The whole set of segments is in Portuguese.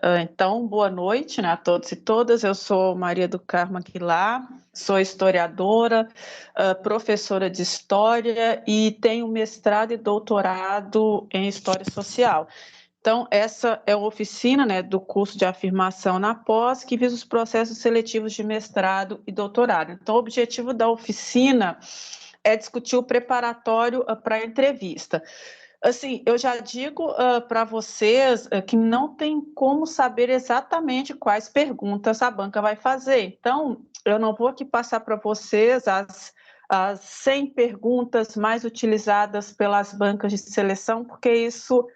Então, boa noite, né, a todos e todas. Eu sou Maria do Carmo Aguilar, sou historiadora, professora de História e tenho mestrado e doutorado em História Social. Então, essa é uma oficina, né, do curso de afirmação na pós, que visa os processos seletivos de mestrado e doutorado. Então, o objetivo da oficina é discutir o preparatório para a entrevista. Assim, eu já digo para vocês que não tem como saber exatamente quais perguntas a banca vai fazer. Então, eu não vou aqui passar para vocês as 100 perguntas mais utilizadas pelas bancas de seleção, porque isso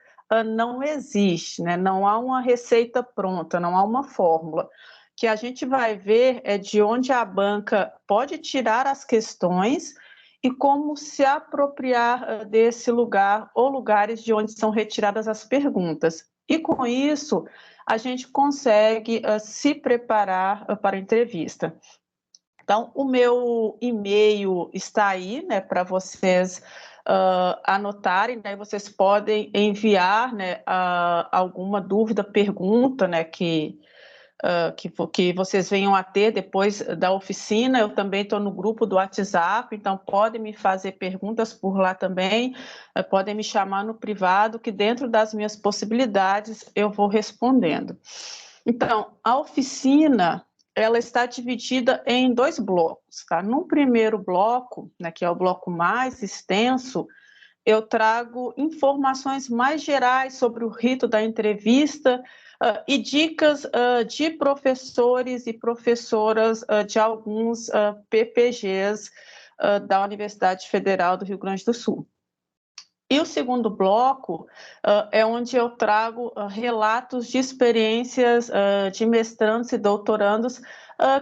não existe, né? Não há uma receita pronta, não há uma fórmula. O que a gente vai ver é de onde a banca pode tirar as questões e como se apropriar desse lugar ou lugares de onde são retiradas as perguntas. E com isso, a gente consegue se preparar para a entrevista. Então, o meu e-mail está aí, né, para vocês anotarem, né, vocês podem enviar, né, alguma dúvida, pergunta, né, que vocês venham a ter depois da oficina. Eu também estou no grupo do WhatsApp, então podem me fazer perguntas por lá também, podem me chamar no privado, que dentro das minhas possibilidades eu vou respondendo. Então, a oficina, ela está dividida em 2 blocos, tá? No primeiro bloco, né, que é o bloco mais extenso, eu trago informações mais gerais sobre o rito da entrevista e dicas de professores e professoras de alguns PPGs da Universidade Federal do Rio Grande do Sul. E o segundo bloco é onde eu trago relatos de experiências de mestrandos e doutorandos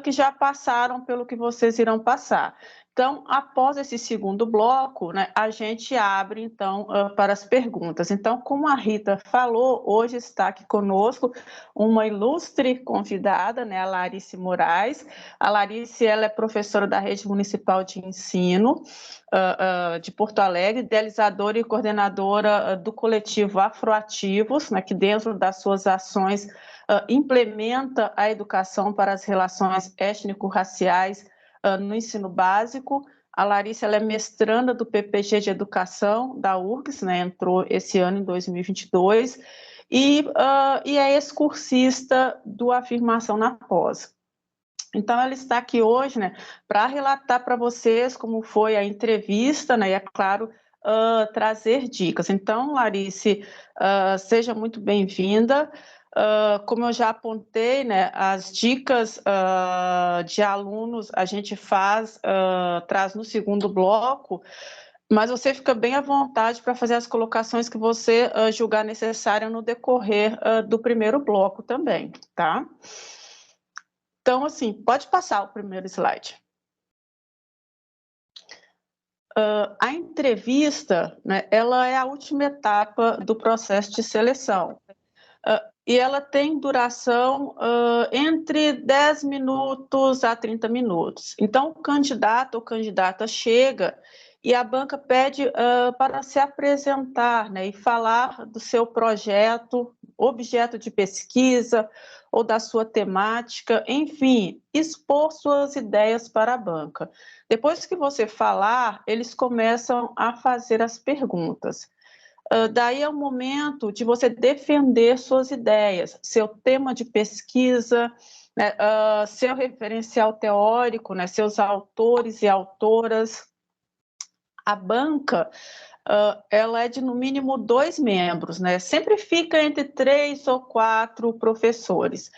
que já passaram pelo que vocês irão passar. Então, após esse segundo bloco, né, a gente abre, então, para as perguntas. Então, como a Rita falou, hoje está aqui conosco uma ilustre convidada, né, a Larice Moraes. A Larice, ela é professora da Rede Municipal de Ensino de Porto Alegre, idealizadora e coordenadora do coletivo Afroativos, né, que dentro das suas ações implementa a educação para as relações étnico-raciais no ensino básico. A Larissa, ela é mestranda do PPG de Educação da URGS, né, entrou esse ano em 2022, e é ex-cursista do Afirmação na Pós. Então, ela está aqui hoje, né, para relatar para vocês como foi a entrevista, né, e, é claro, trazer dicas. Então, Larice, seja muito bem-vinda. Como eu já apontei, né, as dicas de alunos a gente traz no segundo bloco, mas você fica bem à vontade para fazer as colocações que você julgar necessária no decorrer do primeiro bloco também, tá? Então, assim, pode passar o primeiro slide. A entrevista, né, ela é a última etapa do processo de seleção. E ela tem duração entre 10 minutos a 30 minutos. Então, o candidato ou candidata chega e a banca pede para se apresentar, né, e falar do seu projeto, objeto de pesquisa ou da sua temática, enfim, expor suas ideias para a banca. Depois que você falar, eles começam a fazer as perguntas. Daí é o momento de você defender suas ideias, seu tema de pesquisa, né, seu referencial teórico, né, seus autores e autoras. A banca, ela é de no mínimo 2 membros, né? Sempre fica entre 3 ou 4 professores.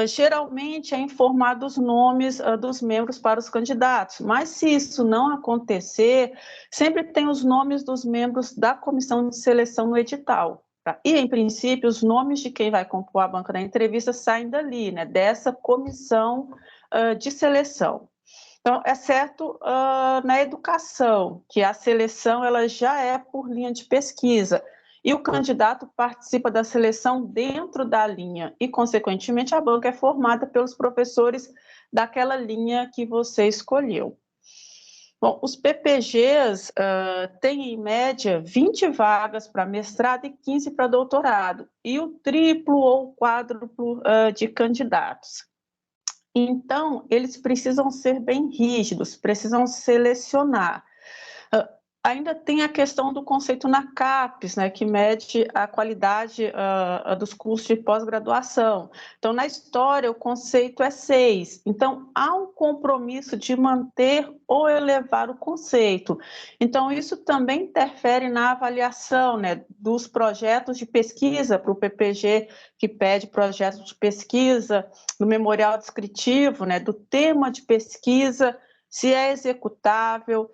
Geralmente é informado os nomes dos membros para os candidatos, mas se isso não acontecer, sempre tem os nomes dos membros da comissão de seleção no edital. Tá? E, em princípio, os nomes de quem vai compor a banca da entrevista saem dali, né? Dessa comissão de seleção. Então, é certo na educação, que a seleção ela já é por linha de pesquisa, e o candidato participa da seleção dentro da linha, e, consequentemente, a banca é formada pelos professores daquela linha que você escolheu. Bom, os PPGs têm, em média, 20 vagas para mestrado e 15 para doutorado, e o triplo ou quádruplo de candidatos. Então, eles precisam ser bem rígidos, precisam selecionar. Ainda tem a questão do conceito NACAPES, né, que mede a qualidade dos cursos de pós-graduação. Então, na história, o conceito é 6. Então, há um compromisso de manter ou elevar o conceito. Então, isso também interfere na avaliação, né, dos projetos de pesquisa para o PPG, que pede projetos de pesquisa, do memorial descritivo, né, do tema de pesquisa, se é executável,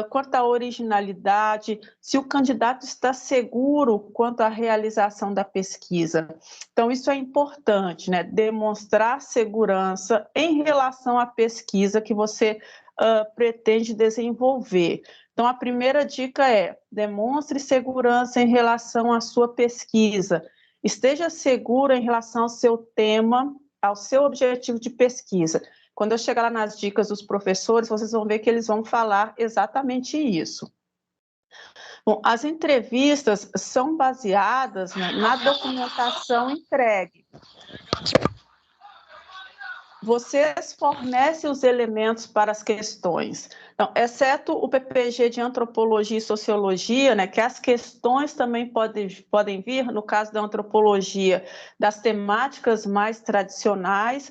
quanto à originalidade, se o candidato está seguro quanto à realização da pesquisa. Então, isso é importante, né? Demonstrar segurança em relação à pesquisa que você pretende desenvolver. Então, a primeira dica é: demonstre segurança em relação à sua pesquisa. Esteja seguro em relação ao seu tema, ao seu objetivo de pesquisa. Quando eu chegar lá nas dicas dos professores, vocês vão ver que eles vão falar exatamente isso. Bom, as entrevistas são baseadas, né, na documentação entregue. Vocês fornecem os elementos para as questões. Então, exceto o PPG de Antropologia e Sociologia, né, que as questões também podem vir, no caso da antropologia, das temáticas mais tradicionais,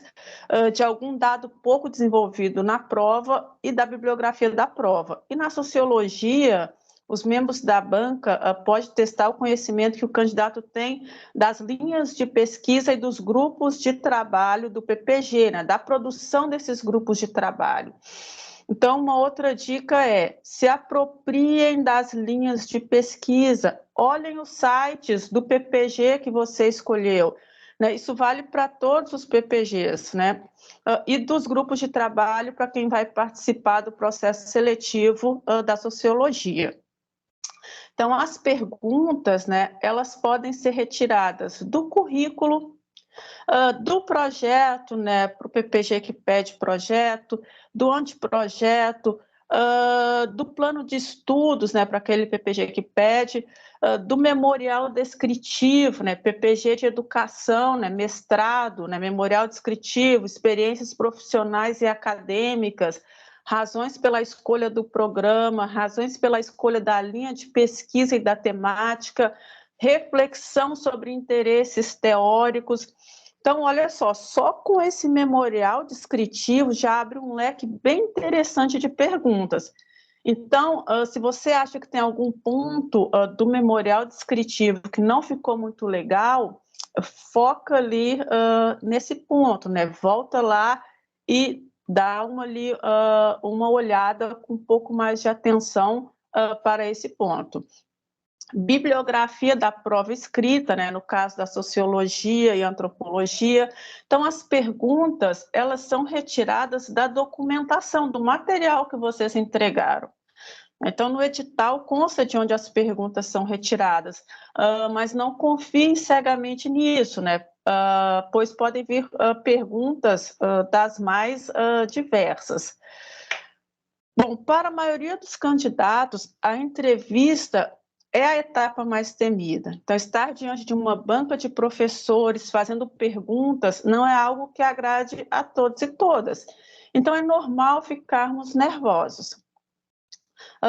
de algum dado pouco desenvolvido na prova e da bibliografia da prova. E na sociologia, os membros da banca podem testar o conhecimento que o candidato tem das linhas de pesquisa e dos grupos de trabalho do PPG, né, da produção desses grupos de trabalho. Então, uma outra dica é: se apropriem das linhas de pesquisa, olhem os sites do PPG que você escolheu, né? Isso vale para todos os PPGs, né? E dos grupos de trabalho para quem vai participar do processo seletivo da sociologia. Então, as perguntas, né, elas podem ser retiradas do currículo, do projeto, né, para o PPG que pede projeto, do anteprojeto, do plano de estudos, né, para aquele PPG que pede, do memorial descritivo, né, PPG de educação, né, mestrado, né, memorial descritivo, experiências profissionais e acadêmicas, razões pela escolha do programa, razões pela escolha da linha de pesquisa e da temática, reflexão sobre interesses teóricos. Então, olha só com esse memorial descritivo já abre um leque bem interessante de perguntas. Então, se você acha que tem algum ponto do memorial descritivo que não ficou muito legal, foca ali nesse ponto, né? Volta lá e dá uma olhada com um pouco mais de atenção para esse ponto. Bibliografia da prova escrita, né, no caso da sociologia e antropologia. Então, as perguntas, elas são retiradas da documentação, do material que vocês entregaram. Então, no edital consta de onde as perguntas são retiradas, mas não confiem cegamente nisso, né? Pois podem vir perguntas das mais diversas. Bom, para a maioria dos candidatos, a entrevista é a etapa mais temida. Então, estar diante de uma banca de professores fazendo perguntas não é algo que agrade a todos e todas. Então, é normal ficarmos nervosos.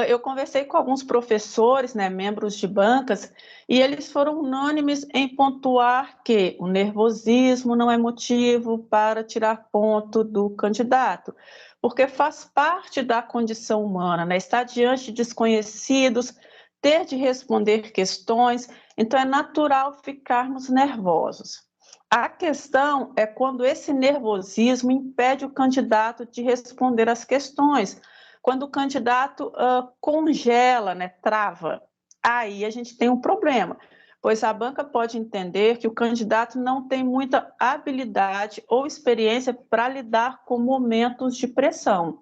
Eu conversei com alguns professores, né, membros de bancas, e eles foram unânimes em pontuar que o nervosismo não é motivo para tirar ponto do candidato, porque faz parte da condição humana, né? Estar diante de desconhecidos, ter de responder questões, então é natural ficarmos nervosos. A questão é quando esse nervosismo impede o candidato de responder às questões, quando o candidato congela, né, trava, aí a gente tem um problema, pois a banca pode entender que o candidato não tem muita habilidade ou experiência para lidar com momentos de pressão,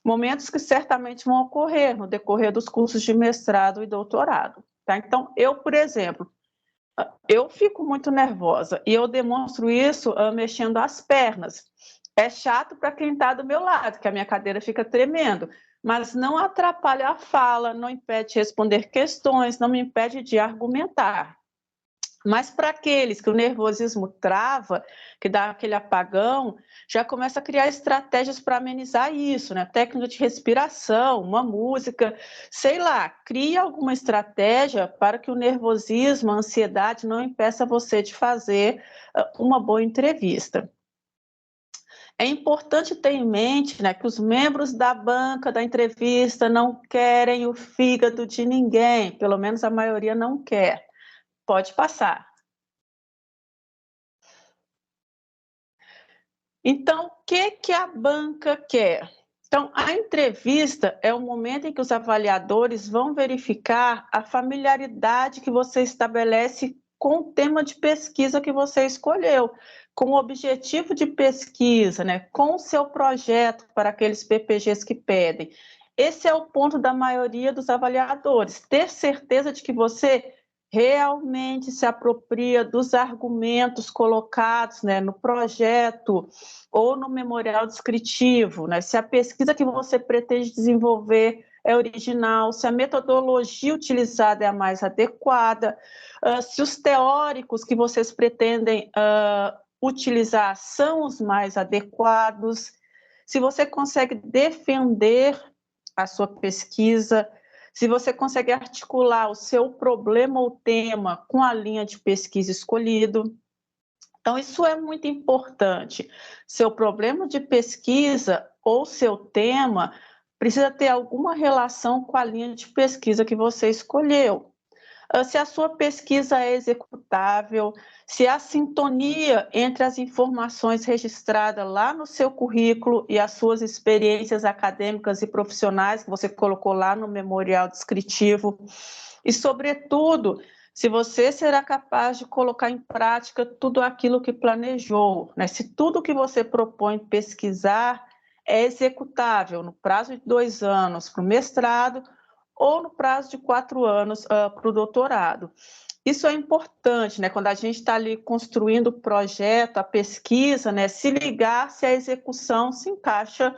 momentos que certamente vão ocorrer no decorrer dos cursos de mestrado e doutorado. Tá? Então, eu, por exemplo, eu fico muito nervosa e eu demonstro isso mexendo as pernas. É chato para quem está do meu lado, que a minha cadeira fica tremendo, mas não atrapalha a fala, não impede de responder questões, não me impede de argumentar. Mas para aqueles que o nervosismo trava, que dá aquele apagão, já começa a criar estratégias para amenizar isso, né? Técnica de respiração, uma música, sei lá, cria alguma estratégia para que o nervosismo, a ansiedade não impeça você de fazer uma boa entrevista. É importante ter em mente, né, que os membros da banca da entrevista não querem o fígado de ninguém, pelo menos a maioria não quer. Pode passar. Então, o que a banca quer? Então, a entrevista é o momento em que os avaliadores vão verificar a familiaridade que você estabelece com o tema de pesquisa que você escolheu, com o objetivo de pesquisa, né, com o seu projeto para aqueles PPGs que pedem. Esse é o ponto da maioria dos avaliadores, ter certeza de que você realmente se apropria dos argumentos colocados, né, no projeto ou no memorial descritivo, né? Se a pesquisa que você pretende desenvolver é original, se a metodologia utilizada é a mais adequada, se os teóricos que vocês pretendem utilizar são os mais adequados, se você consegue defender a sua pesquisa, se você consegue articular o seu problema ou tema com a linha de pesquisa escolhido. Então, isso é muito importante. Seu problema de pesquisa ou seu tema precisa ter alguma relação com a linha de pesquisa que você escolheu. Se a sua pesquisa é executável, se há sintonia entre as informações registradas lá no seu currículo e as suas experiências acadêmicas e profissionais que você colocou lá no memorial descritivo, e, sobretudo, se você será capaz de colocar em prática tudo aquilo que planejou, né? Se tudo que você propõe pesquisar é executável no prazo de 2 anos para o mestrado ou no prazo de 4 anos para o doutorado. Isso é importante, né? Quando a gente está ali construindo o projeto, a pesquisa, né? Se ligar se a execução se encaixa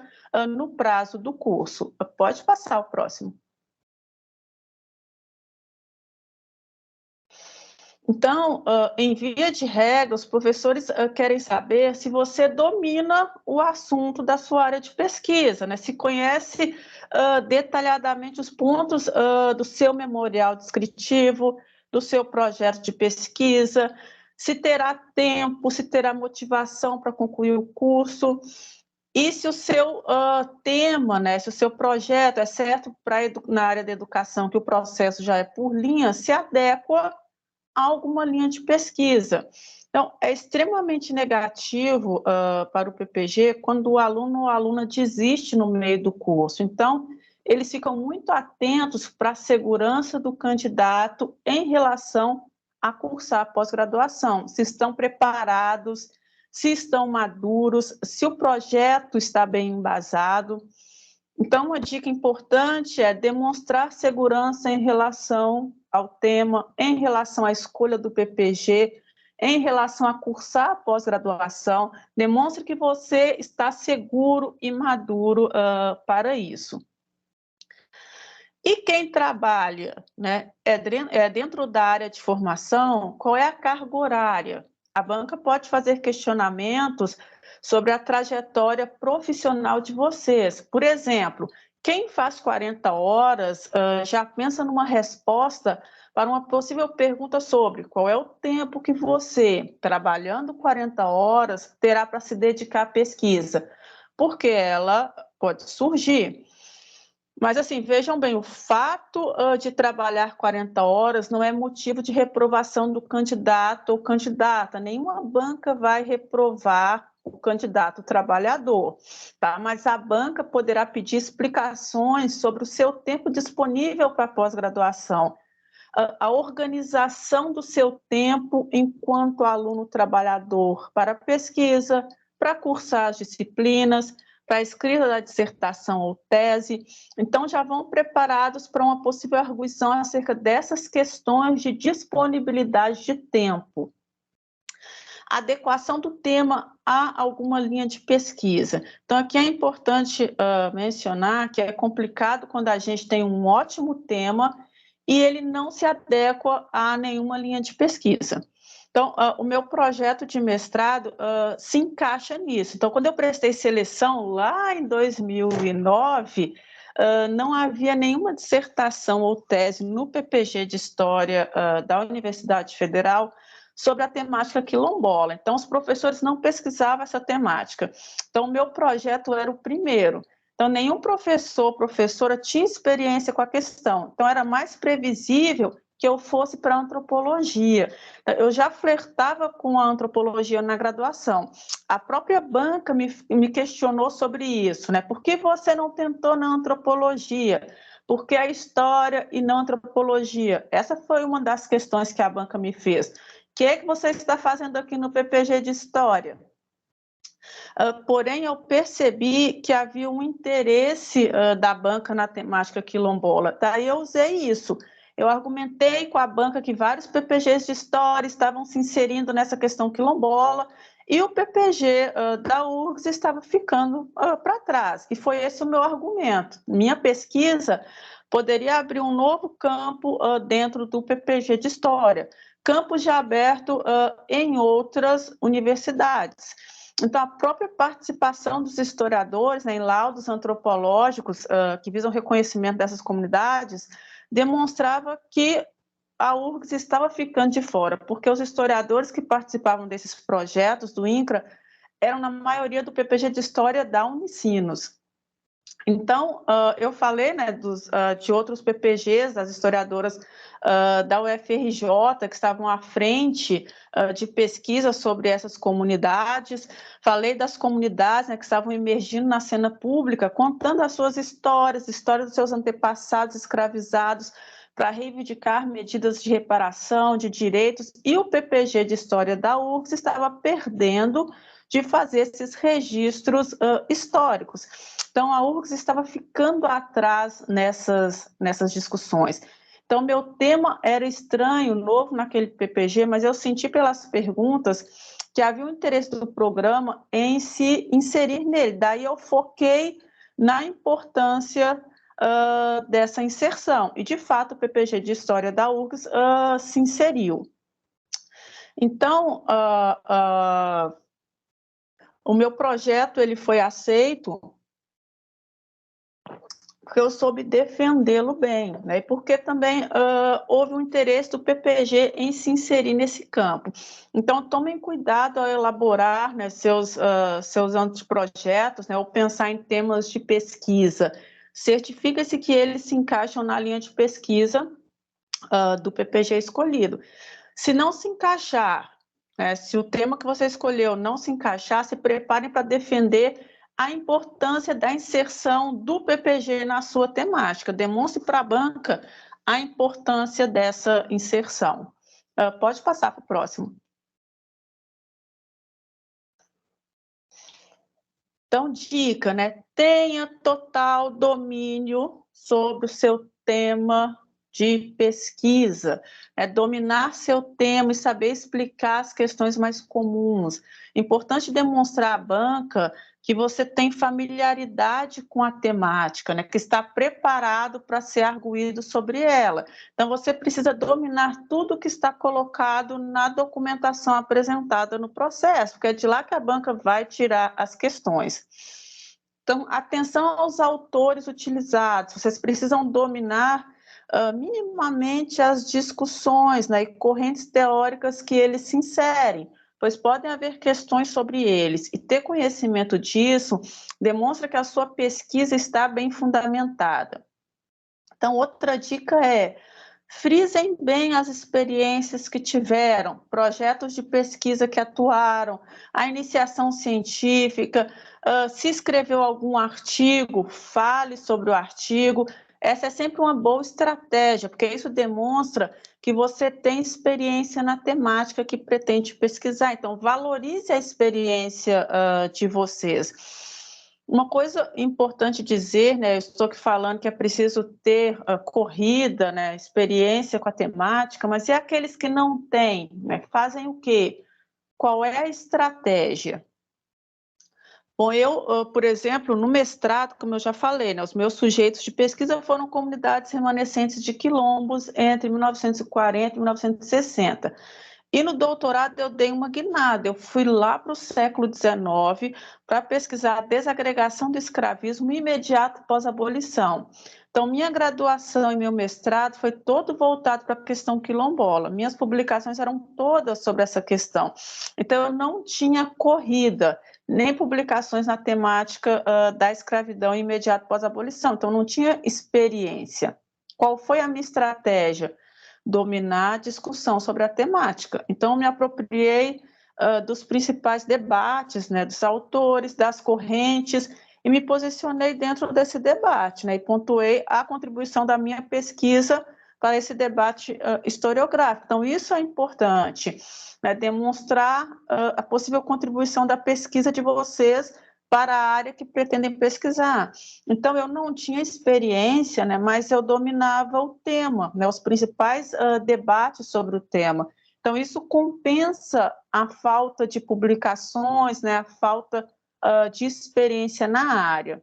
no prazo do curso. Pode passar o próximo. Então, em via de regra, os professores querem saber se você domina o assunto da sua área de pesquisa, né? Se conhece detalhadamente os pontos do seu memorial descritivo, do seu projeto de pesquisa, se terá tempo, se terá motivação para concluir o curso, e se o seu tema, né, se o seu projeto é certo na área da educação, que o processo já é por linha, se adequa alguma linha de pesquisa. Então, é extremamente negativo para o PPG quando o aluno ou a aluna desiste no meio do curso. Então, eles ficam muito atentos para a segurança do candidato em relação a cursar a pós-graduação, se estão preparados, se estão maduros, se o projeto está bem embasado. Então, uma dica importante é demonstrar segurança em relação ao tema, em relação à escolha do PPG, em relação a cursar a pós-graduação. Demonstre que você está seguro e maduro para isso. E quem trabalha, né, dentro da área de formação, qual é a carga horária? A banca pode fazer questionamentos sobre a trajetória profissional de vocês. Por exemplo, quem faz 40 horas já pensa numa resposta para uma possível pergunta sobre qual é o tempo que você, trabalhando 40 horas, terá para se dedicar à pesquisa, porque ela pode surgir. Mas, assim, vejam bem, o fato de trabalhar 40 horas não é motivo de reprovação do candidato ou candidata. Nenhuma banca vai reprovar o candidato trabalhador, tá? Mas a banca poderá pedir explicações sobre o seu tempo disponível para pós-graduação, a organização do seu tempo enquanto aluno trabalhador para pesquisa, para cursar as disciplinas, para a escrita da dissertação ou tese. Então, já vão preparados para uma possível arguição acerca dessas questões de disponibilidade de tempo. adequação do tema a alguma linha de pesquisa. Então, aqui é importante mencionar que é complicado quando a gente tem um ótimo tema e ele não se adequa a nenhuma linha de pesquisa. Então, o meu projeto de mestrado se encaixa nisso. Então, quando eu prestei seleção lá em 2009, não havia nenhuma dissertação ou tese no PPG de História da Universidade Federal sobre a temática quilombola. Então, os professores não pesquisavam essa temática. Então, o meu projeto era o primeiro. Então, nenhum professor, professora tinha experiência com a questão. Então, era mais previsível que eu fosse para a antropologia. Eu já flertava com a antropologia na graduação. A própria banca me questionou sobre isso, né? Por que você não tentou na antropologia? Por que a história e não a antropologia? Essa foi uma das questões que a banca me fez. O que é que você está fazendo aqui no PPG de História? Porém, eu percebi que havia um interesse da banca na temática quilombola. Daí eu usei isso. Eu argumentei com a banca que vários PPGs de história estavam se inserindo nessa questão quilombola e o PPG da URGS estava ficando para trás. E foi esse o meu argumento. Minha pesquisa poderia abrir um novo campo dentro do PPG de história, campo já aberto em outras universidades. Então, a própria participação dos historiadores, né, em laudos antropológicos que visam o reconhecimento dessas comunidades demonstrava que a URGS estava ficando de fora, porque os historiadores que participavam desses projetos do INCRA eram, na maioria, do PPG de História da Unicinos. Então, eu falei, né, de outros PPGs, das historiadoras da UFRJ, que estavam à frente de pesquisa sobre essas comunidades. Falei das comunidades, né, que estavam emergindo na cena pública, contando as suas histórias, histórias dos seus antepassados escravizados, para reivindicar medidas de reparação, de direitos, e o PPG de História da URGS estava perdendo de fazer esses registros históricos. Então, a URGS estava ficando atrás nessas discussões. Então, meu tema era estranho, novo naquele PPG, mas eu senti pelas perguntas que havia um interesse do programa em se inserir nele. Daí eu foquei na importância dessa inserção. E, de fato, o PPG de História da URGS se inseriu. Então, o meu projeto ele foi aceito porque eu soube defendê-lo bem, né? E porque também houve um interesse do PPG em se inserir nesse campo. Então, tomem cuidado ao elaborar, né, seus anteprojetos, né, ou pensar em temas de pesquisa. Certifica-se que eles se encaixam na linha de pesquisa do PPG escolhido. Se não se encaixar, né, se o tema que você escolheu não se encaixar, se preparem para defender a importância da inserção do PPG na sua temática. Demonstre para a banca a importância dessa inserção. Pode passar para o próximo. Então, dica, né? Tenha total domínio sobre o seu tema de pesquisa, dominar seu tema e saber explicar as questões mais comuns. Importante demonstrar à banca que você tem familiaridade com a temática, né, que está preparado para ser arguído sobre ela. Então, você precisa dominar tudo que está colocado na documentação apresentada no processo, porque é de lá que a banca vai tirar as questões. Então, atenção aos autores utilizados, vocês precisam dominar minimamente as discussões, né, e correntes teóricas que eles se inserem, pois podem haver questões sobre eles, e ter conhecimento disso demonstra que a sua pesquisa está bem fundamentada. Então, outra dica é: frisem bem as experiências que tiveram, projetos de pesquisa que atuaram, a iniciação científica, se escreveu algum artigo, fale sobre o artigo. Essa é sempre uma boa estratégia, porque isso demonstra que você tem experiência na temática que pretende pesquisar. Então, valorize a experiência de vocês. Uma coisa importante dizer, né, eu estou aqui falando que é preciso ter corrida, né, experiência com a temática, mas e aqueles que não têm, né, fazem o quê? qual é a estratégia? Bom, eu, por exemplo, no mestrado, como eu já falei, né, os meus sujeitos de pesquisa foram comunidades remanescentes de quilombos entre 1940 e 1960. E no doutorado eu dei uma guinada, eu fui lá para o século XIX para pesquisar a desagregação do escravismo imediato pós-abolição. Então, minha graduação e meu mestrado foi todo voltado para a questão quilombola. Minhas publicações eram todas sobre essa questão. Então, eu não tinha corrida, nem publicações na temática da escravidão imediato pós-abolição. Então, não tinha experiência. Qual foi a minha estratégia? Dominar a discussão sobre a temática. Então, me apropriei dos principais debates, né, dos autores, das correntes, e me posicionei dentro desse debate, né, e pontuei a contribuição da minha pesquisa para esse debate historiográfico. Então, isso é importante, né, demonstrar a possível contribuição da pesquisa de vocês para a área que pretendem pesquisar. Então, eu não tinha experiência, né, mas eu dominava o tema, né, os principais debates sobre o tema. Então, isso compensa a falta de publicações, né, a falta de experiência na área.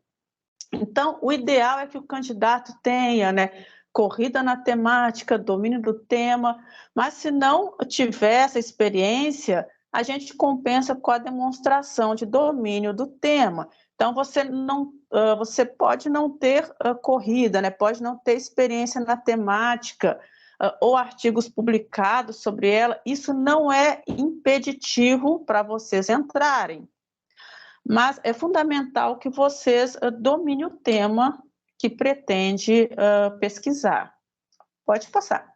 Então, o ideal é que o candidato tenha, né, corrida na temática, domínio do tema, mas se não tiver essa experiência, a gente compensa com a demonstração de domínio do tema. Então, você pode não ter corrida, né, pode não ter experiência na temática, ou artigos publicados sobre ela, isso não é impeditivo para vocês entrarem. Mas é fundamental que vocês dominem o tema que pretende pesquisar. Pode passar.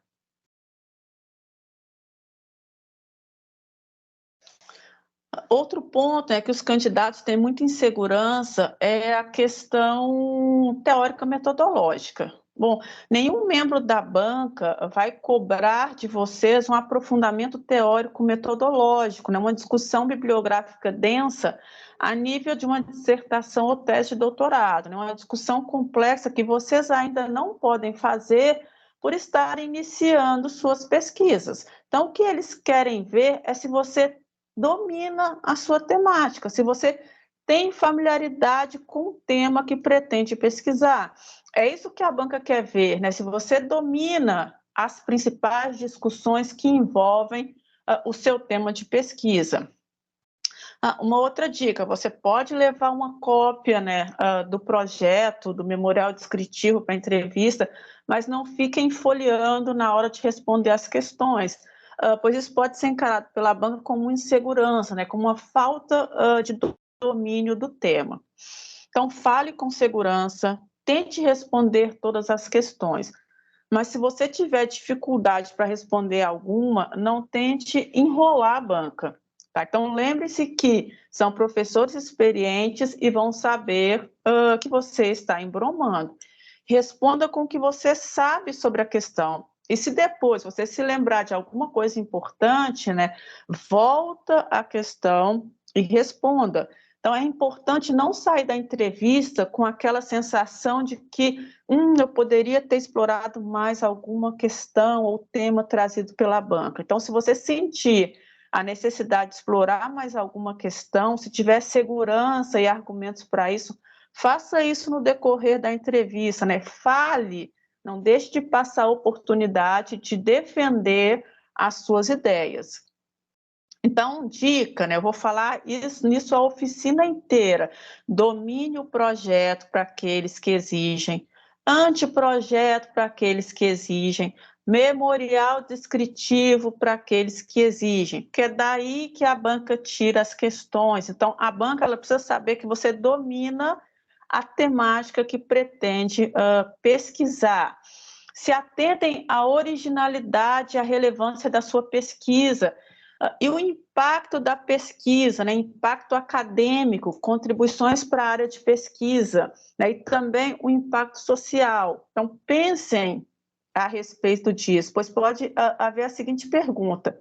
Outro ponto é que os candidatos têm muita insegurança é a questão teórica metodológica. Bom, nenhum membro da banca vai cobrar de vocês um aprofundamento teórico metodológico, né? Uma discussão bibliográfica densa a nível de uma dissertação ou tese de doutorado, né? Uma discussão complexa que vocês ainda não podem fazer por estarem iniciando suas pesquisas. Então, o que eles querem ver é se você domina a sua temática, se você tem familiaridade com o tema que pretende pesquisar. É isso que a banca quer ver, né? Se você domina as principais discussões que envolvem o seu tema de pesquisa. Uma outra dica, você pode levar uma cópia, né, do projeto, do memorial descritivo para entrevista, mas não fiquem folheando na hora de responder as questões, pois isso pode ser encarado pela banca como insegurança, né, como uma falta de domínio do tema. Então, fale com segurança, tente responder todas as questões, mas se você tiver dificuldade para responder alguma, não tente enrolar a banca. Tá? Então, lembre-se que são professores experientes e vão saber que você está embromando. Responda com o que você sabe sobre a questão. E se depois você se lembrar de alguma coisa importante, né, volta à questão e responda. Então, é importante não sair da entrevista com aquela sensação de que eu poderia ter explorado mais alguma questão ou tema trazido pela banca. Então, se você sentir a necessidade de explorar mais alguma questão, se tiver segurança e argumentos para isso, faça isso no decorrer da entrevista, né? Fale, não deixe de passar a oportunidade de defender as suas ideias. Então, dica, né? Eu vou falar nisso a oficina inteira. Domine o projeto para aqueles que exigem, anteprojeto para aqueles que exigem, memorial descritivo para aqueles que exigem, porque é daí que a banca tira as questões. Então, a banca ela precisa saber que você domina a temática que pretende pesquisar. Se atentem à originalidade e à relevância da sua pesquisa. E o impacto da pesquisa, né? Impacto acadêmico, contribuições para a área de pesquisa, né? E também o impacto social. Então, pensem a respeito disso, pois pode haver a seguinte pergunta: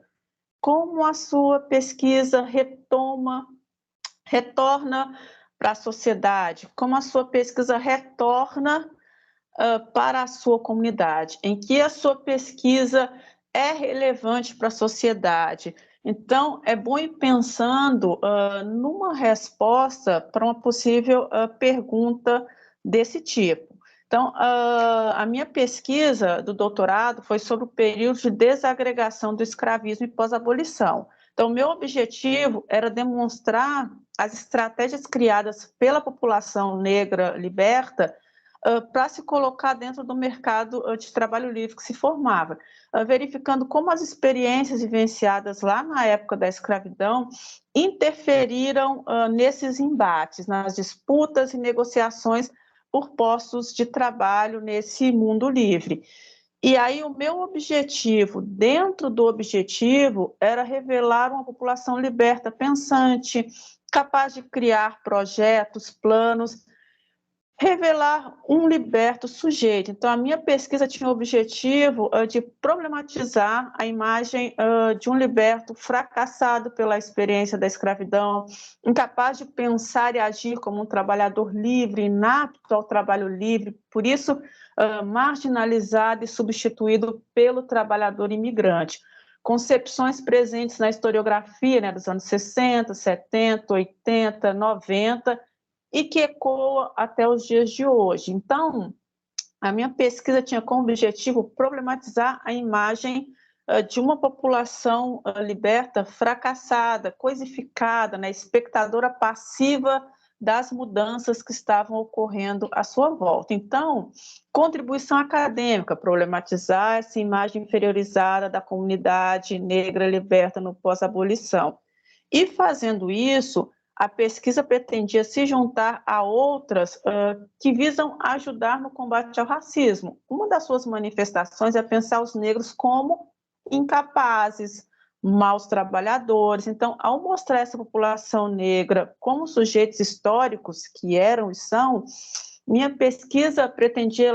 como a sua pesquisa retorna para a sociedade? Como a sua pesquisa retorna para a sua comunidade? Em que a sua pesquisa é relevante para a sociedade? Então, é bom ir pensando numa resposta para uma possível pergunta desse tipo. Então, a minha pesquisa do doutorado foi sobre o período de desagregação do escravismo e pós-abolição. Então, meu objetivo era demonstrar as estratégias criadas pela população negra liberta para se colocar dentro do mercado de trabalho livre que se formava, verificando como as experiências vivenciadas lá na época da escravidão interferiram nesses embates, nas disputas e negociações por postos de trabalho nesse mundo livre. E aí o meu objetivo, dentro do objetivo, era revelar uma população liberta, pensante, capaz de criar projetos, planos, revelar um liberto sujeito. Então, a minha pesquisa tinha o objetivo de problematizar a imagem de um liberto fracassado pela experiência da escravidão, incapaz de pensar e agir como um trabalhador livre, inapto ao trabalho livre, por isso marginalizado e substituído pelo trabalhador imigrante. Concepções presentes na historiografia, né, dos anos 60, 70, 80, 90, e que ecoa até os dias de hoje. Então, a minha pesquisa tinha como objetivo problematizar a imagem de uma população liberta fracassada, coisificada, né, espectadora passiva das mudanças que estavam ocorrendo à sua volta. Então, contribuição acadêmica, problematizar essa imagem inferiorizada da comunidade negra liberta no pós-abolição. E fazendo isso, a pesquisa pretendia se juntar a outras que visam ajudar no combate ao racismo. Uma das suas manifestações é pensar os negros como incapazes, maus trabalhadores. Então, ao mostrar essa população negra como sujeitos históricos que eram e são, minha pesquisa pretendia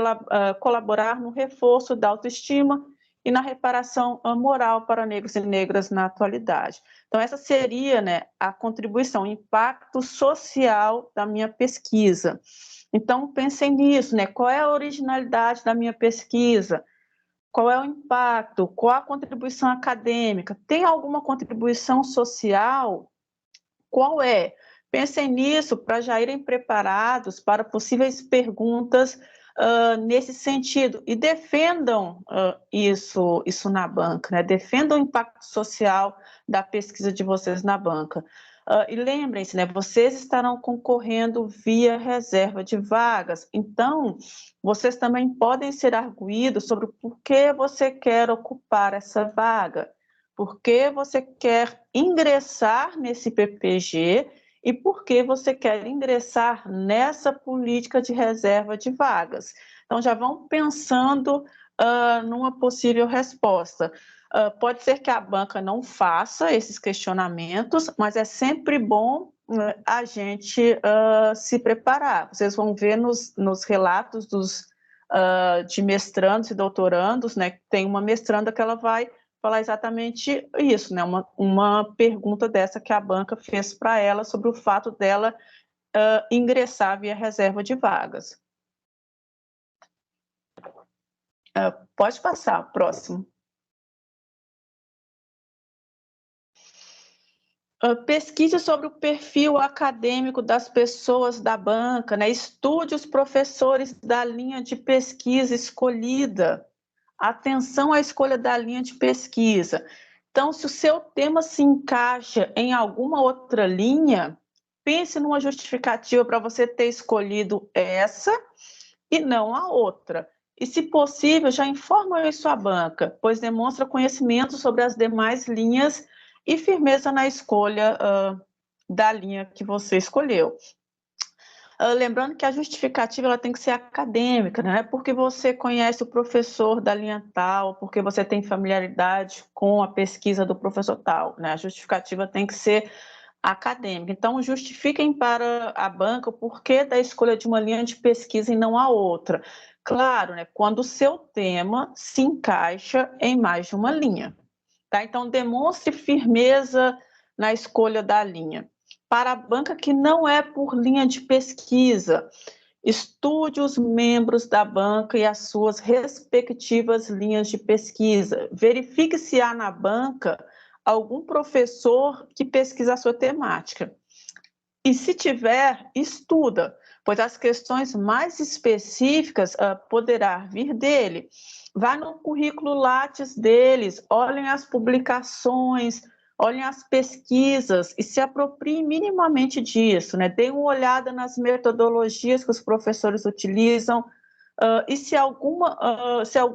colaborar no reforço da autoestima e na reparação moral para negros e negras na atualidade. Então, essa seria, né, a contribuição, o impacto social da minha pesquisa. Então, pensei nisso, né? Qual é a originalidade da minha pesquisa? Qual é o impacto? Qual a contribuição acadêmica? Tem alguma contribuição social? Qual é? Pensem nisso para já irem preparados para possíveis perguntas nesse sentido e defendam isso na banca, né? Defendam o impacto social da pesquisa de vocês na banca. E lembrem-se, né? Vocês estarão concorrendo via reserva de vagas, então vocês também podem ser arguidos sobre o porquê você quer ocupar essa vaga, por que você quer ingressar nesse PPG e por que você quer ingressar nessa política de reserva de vagas. Então, já vão pensando numa possível resposta. Pode ser que a banca não faça esses questionamentos, mas é sempre bom a gente se preparar. Vocês vão ver nos relatos de mestrandos e doutorandos, né? Tem uma mestranda que ela vai falar exatamente isso, né? Uma pergunta dessa que a banca fez para ela sobre o fato dela ingressar via reserva de vagas. Pode passar, próximo. Pesquise sobre o perfil acadêmico das pessoas da banca, né? Estude os professores da linha de pesquisa escolhida. Atenção à escolha da linha de pesquisa. Então, se o seu tema se encaixa em alguma outra linha, pense numa justificativa para você ter escolhido essa e não a outra. E, se possível, já informa isso à banca, pois demonstra conhecimento sobre as demais linhas e firmeza na escolha da linha que você escolheu. Lembrando que a justificativa ela tem que ser acadêmica, não é porque você conhece o professor da linha tal, porque você tem familiaridade com a pesquisa do professor tal, né? A justificativa tem que ser acadêmica. Então, justifiquem para a banca o porquê da escolha de uma linha de pesquisa e não a outra. Claro, né? Quando o seu tema se encaixa em mais de uma linha. Tá? Então, demonstre firmeza na escolha da linha. Para a banca que não é por linha de pesquisa, estude os membros da banca e as suas respectivas linhas de pesquisa. Verifique se há na banca algum professor que pesquisa a sua temática. E se tiver, estuda, pois as questões mais específicas poderá vir dele. Vá no currículo Lattes deles, olhem as publicações, olhem as pesquisas e se apropriem minimamente disso, né? Deem uma olhada nas metodologias que os professores utilizam, e se alguma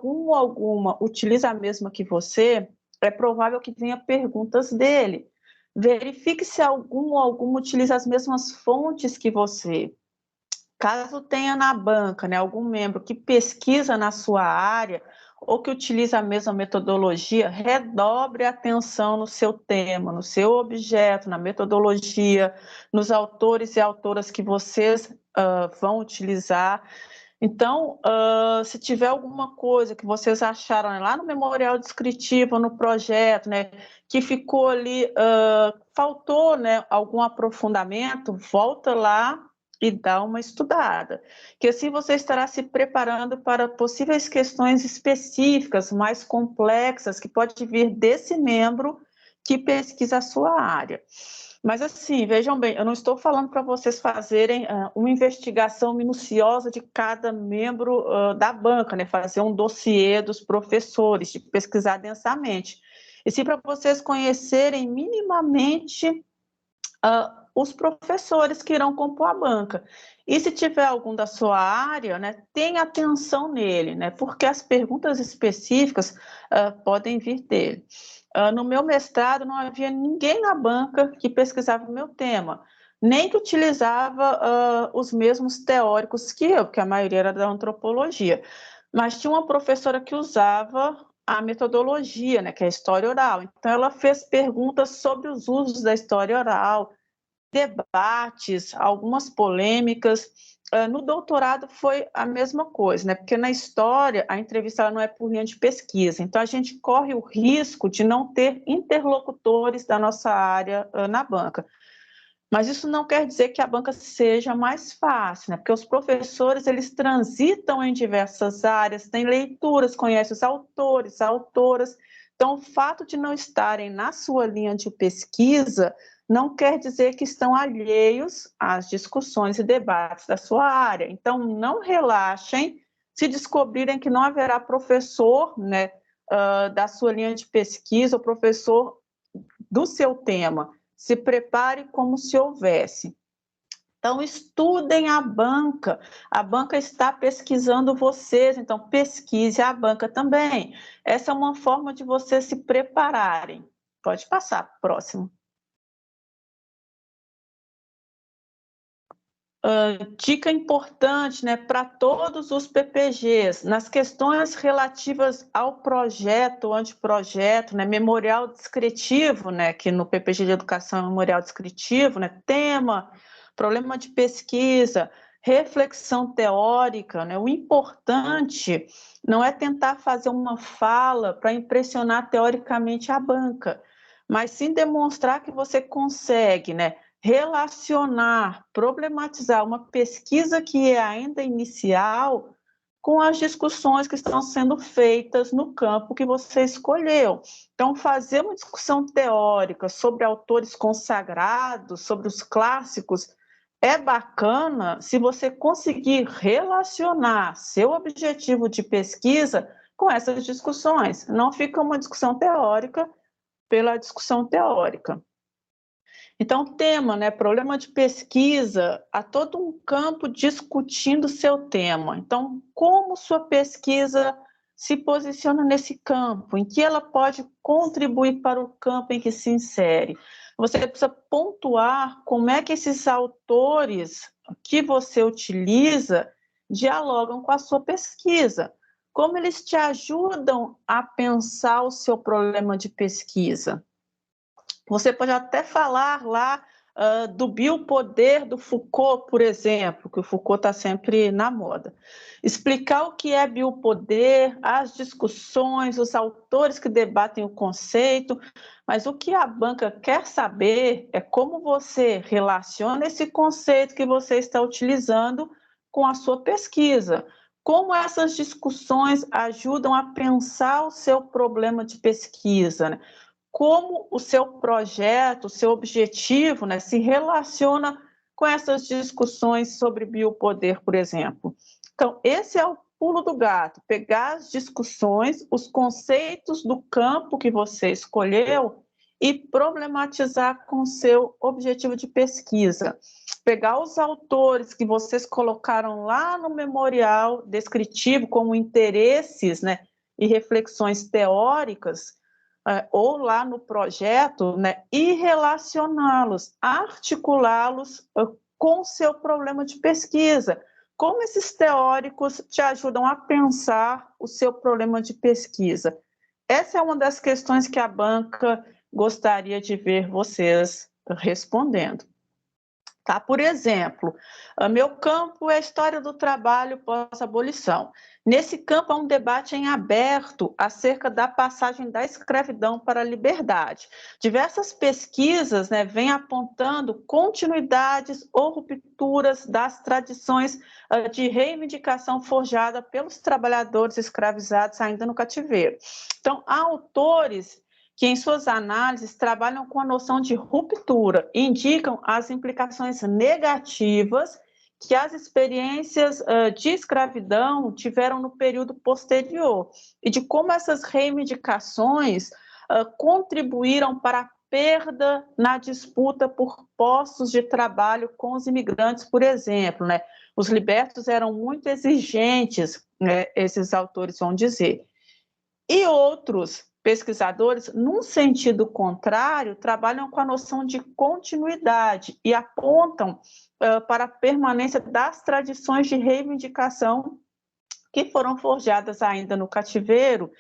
ou alguma utiliza a mesma que você, é provável que venha perguntas dele. Verifique se algum ou alguma utiliza as mesmas fontes que você. Caso tenha na banca, né, algum membro que pesquisa na sua área ou que utiliza a mesma metodologia, redobre a atenção no seu tema, no seu objeto, na metodologia, nos autores e autoras que vocês vão utilizar. Então, se tiver alguma coisa que vocês acharam, né, lá no memorial descritivo, no projeto, né, que ficou ali, faltou, né, algum aprofundamento, volta lá e dá uma estudada, que assim você estará se preparando para possíveis questões específicas, mais complexas, que pode vir desse membro que pesquisa a sua área. Mas assim, vejam bem, eu não estou falando para vocês fazerem uma investigação minuciosa de cada membro da banca, né? Fazer um dossiê dos professores, de pesquisar densamente. E sim para vocês conhecerem minimamente os professores que irão compor a banca. E se tiver algum da sua área, né, tenha atenção nele, né? Porque as perguntas específicas podem vir dele. No meu mestrado, não havia ninguém na banca que pesquisava o meu tema, nem que utilizava os mesmos teóricos que eu, porque a maioria era da antropologia. Mas tinha uma professora que usava a metodologia, né, que é a história oral. Então, ela fez perguntas sobre os usos da história oral, debates, algumas polêmicas. No doutorado foi a mesma coisa, né? Porque na história a entrevista ela não é por linha de pesquisa, então a gente corre o risco de não ter interlocutores da nossa área na banca. Mas isso não quer dizer que a banca seja mais fácil, né? Porque os professores eles transitam em diversas áreas, têm leituras, conhecem os autores, autoras. Então, o fato de não estarem na sua linha de pesquisa não quer dizer que estão alheios às discussões e debates da sua área. Então, não relaxem se descobrirem que não haverá professor, né, da sua linha de pesquisa, ou professor do seu tema. Se prepare como se houvesse. Então, estudem a banca está pesquisando vocês, então pesquise a banca também. Essa é uma forma de vocês se prepararem. Pode passar, próximo. Dica importante, né, para todos os PPGs, nas questões relativas ao projeto, anteprojeto, né, memorial descritivo, né, que no PPG de Educação é memorial descritivo, né, tema, problema de pesquisa, reflexão teórica, né, o importante não é tentar fazer uma fala para impressionar teoricamente a banca, mas sim demonstrar que você consegue, né, relacionar, problematizar uma pesquisa que é ainda inicial com as discussões que estão sendo feitas no campo que você escolheu. Então, fazer uma discussão teórica sobre autores consagrados, sobre os clássicos, é bacana se você conseguir relacionar seu objetivo de pesquisa com essas discussões. Não fica uma discussão teórica pela discussão teórica. Então, tema, né, problema de pesquisa, há todo um campo discutindo seu tema. Então, como sua pesquisa se posiciona nesse campo? Em que ela pode contribuir para o campo em que se insere? Você precisa pontuar como é que esses autores que você utiliza dialogam com a sua pesquisa. Como eles te ajudam a pensar o seu problema de pesquisa. Você pode até falar lá do biopoder do Foucault, por exemplo, que o Foucault está sempre na moda. Explicar o que é biopoder, as discussões, os autores que debatem o conceito, mas o que a banca quer saber é como você relaciona esse conceito que você está utilizando com a sua pesquisa. Como essas discussões ajudam a pensar o seu problema de pesquisa, né? como o seu projeto, o seu objetivo, né, se relaciona com essas discussões sobre biopoder, por exemplo. Então, esse é o pulo do gato, pegar as discussões, os conceitos do campo que você escolheu e problematizar com o seu objetivo de pesquisa. Pegar os autores que vocês colocaram lá no memorial descritivo como interesses, né, e reflexões teóricas, ou lá no projeto, né, e relacioná-los, articulá-los com o seu problema de pesquisa. Como esses teóricos te ajudam a pensar o seu problema de pesquisa? Essa é uma das questões que a banca gostaria de ver vocês respondendo. Tá? Por exemplo, meu campo é a história do trabalho pós-abolição. Nesse campo há um debate em aberto acerca da passagem da escravidão para a liberdade. Diversas pesquisas, né, vêm apontando continuidades ou rupturas das tradições de reivindicação forjada pelos trabalhadores escravizados ainda no cativeiro. Então, há autores que em suas análises trabalham com a noção de ruptura e indicam as implicações negativas que as experiências de escravidão tiveram no período posterior e de como essas reivindicações contribuíram para a perda na disputa por postos de trabalho com os imigrantes, por exemplo, né? Os libertos eram muito exigentes, né, esses autores vão dizer. E outros pesquisadores, num sentido contrário, trabalham com a noção de continuidade e apontam para a permanência das tradições de reivindicação que foram forjadas ainda no cativeiro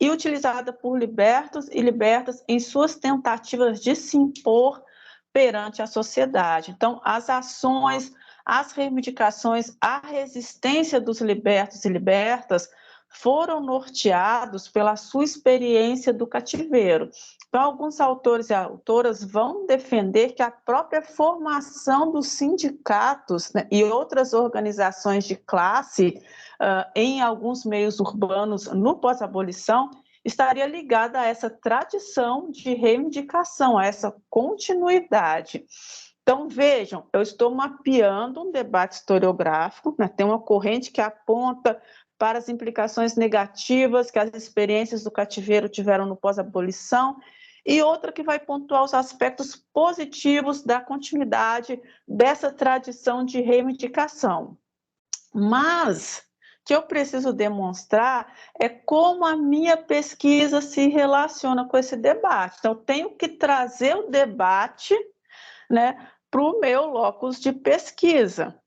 e utilizadas por libertos e libertas em suas tentativas de se impor perante a sociedade. Então, as ações, as reivindicações, a resistência dos libertos e libertas foram norteados pela sua experiência do cativeiro. Então, alguns autores e autoras vão defender que a própria formação dos sindicatos, né, e outras organizações de classe em alguns meios urbanos no pós-abolição estaria ligada a essa tradição de reivindicação, a essa continuidade. Então, vejam, eu estou mapeando um debate historiográfico, né, tem uma corrente que aponta para as implicações negativas que as experiências do cativeiro tiveram no pós-abolição, e outra que vai pontuar os aspectos positivos da continuidade dessa tradição de reivindicação. Mas o que eu preciso demonstrar é como a minha pesquisa se relaciona com esse debate. Então, eu tenho que trazer o debate, né, para o meu locus de pesquisa.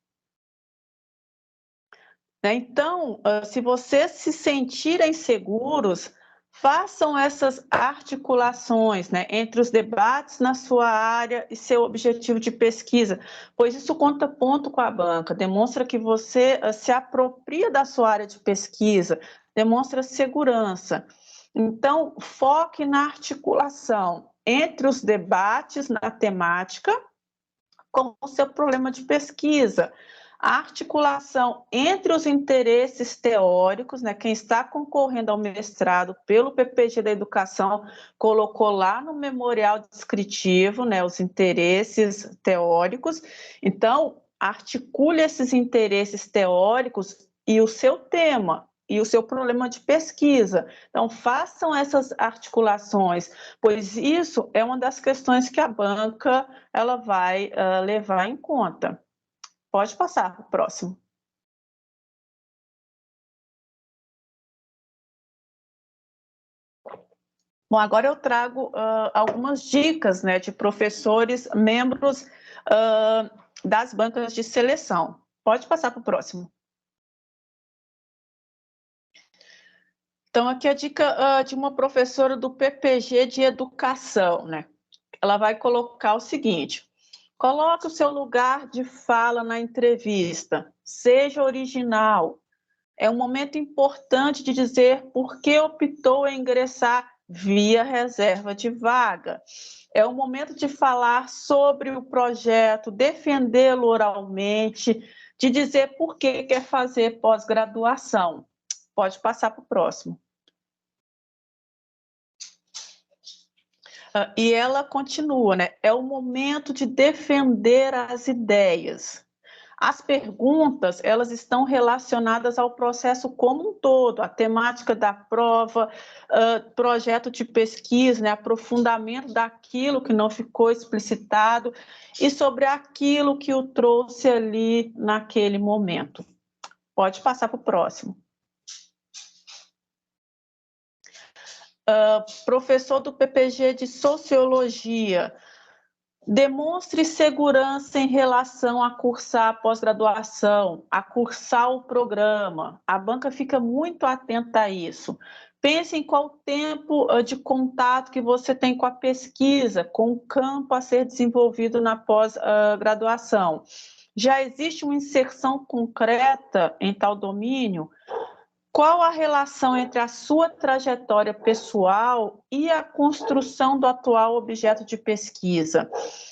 Então, se vocês se sentirem seguros, façam essas articulações, né, entre os debates na sua área e seu objetivo de pesquisa, pois isso conta ponto com a banca, demonstra que você se apropria da sua área de pesquisa, demonstra segurança. Então, foque na articulação entre os debates na temática com o seu problema de pesquisa. A articulação entre os interesses teóricos, né? Quem está concorrendo ao mestrado pelo PPG da Educação colocou lá no memorial descritivo, né, os interesses teóricos. Então, articule esses interesses teóricos e o seu tema e o seu problema de pesquisa. Então, façam essas articulações, pois isso é uma das questões que a banca ela vai levar em conta. Pode passar para o próximo. Bom, agora eu trago algumas dicas, né, de professores, membros das bancas de seleção. Pode passar para o próximo. Então, aqui a dica de uma professora do PPG de Educação, né? Ela vai colocar o seguinte: coloque o seu lugar de fala na entrevista, seja original. É um momento importante de dizer por que optou em ingressar via reserva de vaga. É o momento de falar sobre o projeto, defendê-lo oralmente, de dizer por que quer fazer pós-graduação. Pode passar para o próximo. E ela continua, né? É o momento de defender as ideias. As perguntas, elas estão relacionadas ao processo como um todo, a temática da prova, projeto de pesquisa, né, aprofundamento daquilo que não ficou explicitado e sobre aquilo que o trouxe ali naquele momento. Pode passar para o próximo. Professor do PPG de Sociologia, demonstre segurança em relação a cursar a pós-graduação, a cursar o programa. A banca fica muito atenta a isso. Pense em qual tempo de contato que você tem com a pesquisa, com o campo a ser desenvolvido na pós-graduação. Já existe uma inserção concreta em tal domínio? Qual a relação entre a sua trajetória pessoal e a construção do atual objeto de pesquisa?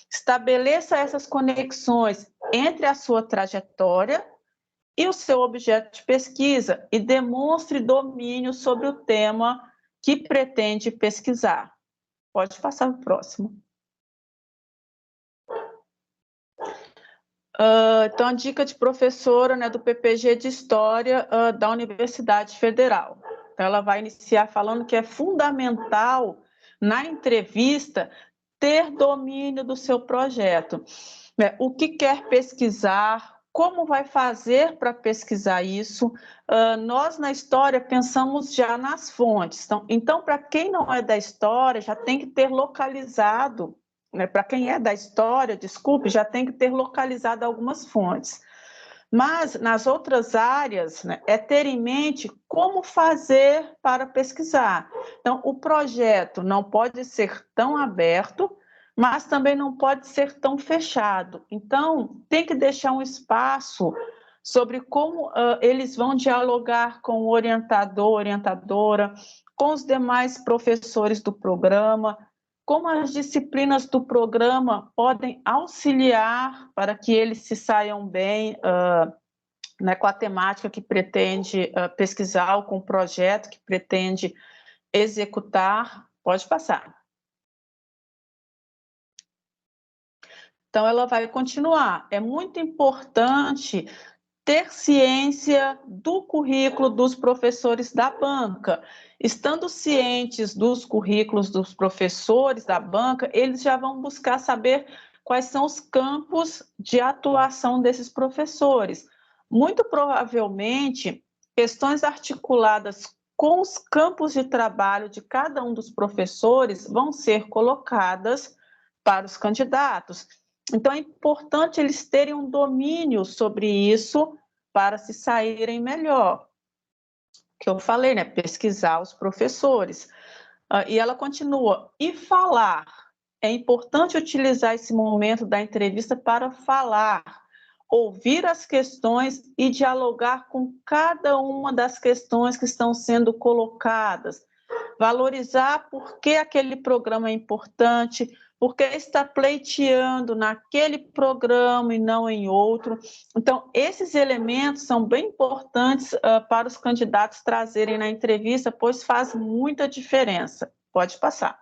Estabeleça essas conexões entre a sua trajetória e o seu objeto de pesquisa e demonstre domínio sobre o tema que pretende pesquisar. Pode passar para o próximo. Então, a dica de professora, né, do PPG de História da Universidade Federal. Então, ela vai iniciar falando que é fundamental, na entrevista, ter domínio do seu projeto. Né? O que quer pesquisar, como vai fazer para pesquisar isso. Nós, na História, pensamos já nas fontes. Então, para quem não é da História, já tem que ter localizado, né, para quem é da História, desculpe, já tem que ter localizado algumas fontes. Mas, nas outras áreas, né, é ter em mente como fazer para pesquisar. Então, o projeto não pode ser tão aberto, mas também não pode ser tão fechado. Então, tem que deixar um espaço sobre como eles vão dialogar com o orientador, orientadora, com os demais professores do programa, como as disciplinas do programa podem auxiliar para que eles se saiam bem né, com a temática que pretende pesquisar ou com o projeto que pretende executar. Pode passar. Então, ela vai continuar. É muito importante ter ciência do currículo dos professores da banca. Estando cientes dos currículos dos professores da banca, eles já vão buscar saber quais são os campos de atuação desses professores. Muito provavelmente, questões articuladas com os campos de trabalho de cada um dos professores vão ser colocadas para os candidatos. Então, é importante eles terem um domínio sobre isso para se saírem melhor. Que eu falei, né? Pesquisar os professores. E ela continua. E falar. É importante utilizar esse momento da entrevista para falar, ouvir as questões e dialogar com cada uma das questões que estão sendo colocadas. Valorizar por que aquele programa é importante, porque está pleiteando naquele programa e não em outro. Então, esses elementos são bem importantes para os candidatos trazerem na entrevista, pois faz muita diferença. Pode passar.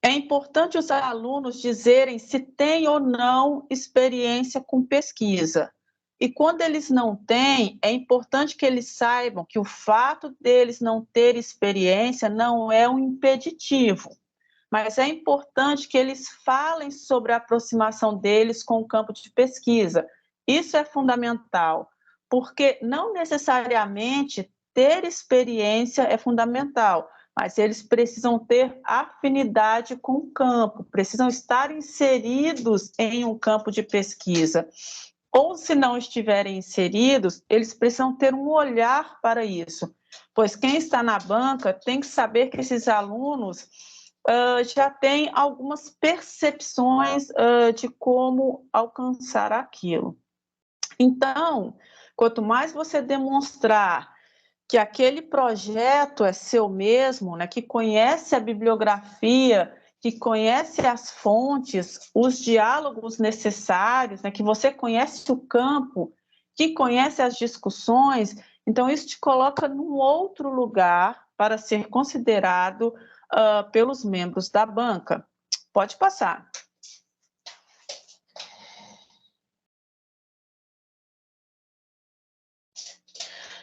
É importante os alunos dizerem se têm ou não experiência com pesquisa. E quando eles não têm, é importante que eles saibam que o fato deles não ter experiência não é um impeditivo, mas é importante que eles falem sobre a aproximação deles com o campo de pesquisa. Isso é fundamental, porque não necessariamente ter experiência é fundamental, mas eles precisam ter afinidade com o campo, precisam estar inseridos em um campo de pesquisa. Ou, se não estiverem inseridos, eles precisam ter um olhar para isso, pois quem está na banca tem que saber que esses alunos já têm algumas percepções de como alcançar aquilo. Então, quanto mais você demonstrar que aquele projeto é seu mesmo, né, que conhece a bibliografia, que conhece as fontes, os diálogos necessários, né, que você conhece o campo, que conhece as discussões, então isso te coloca num outro lugar para ser considerado pelos membros da banca. Pode passar.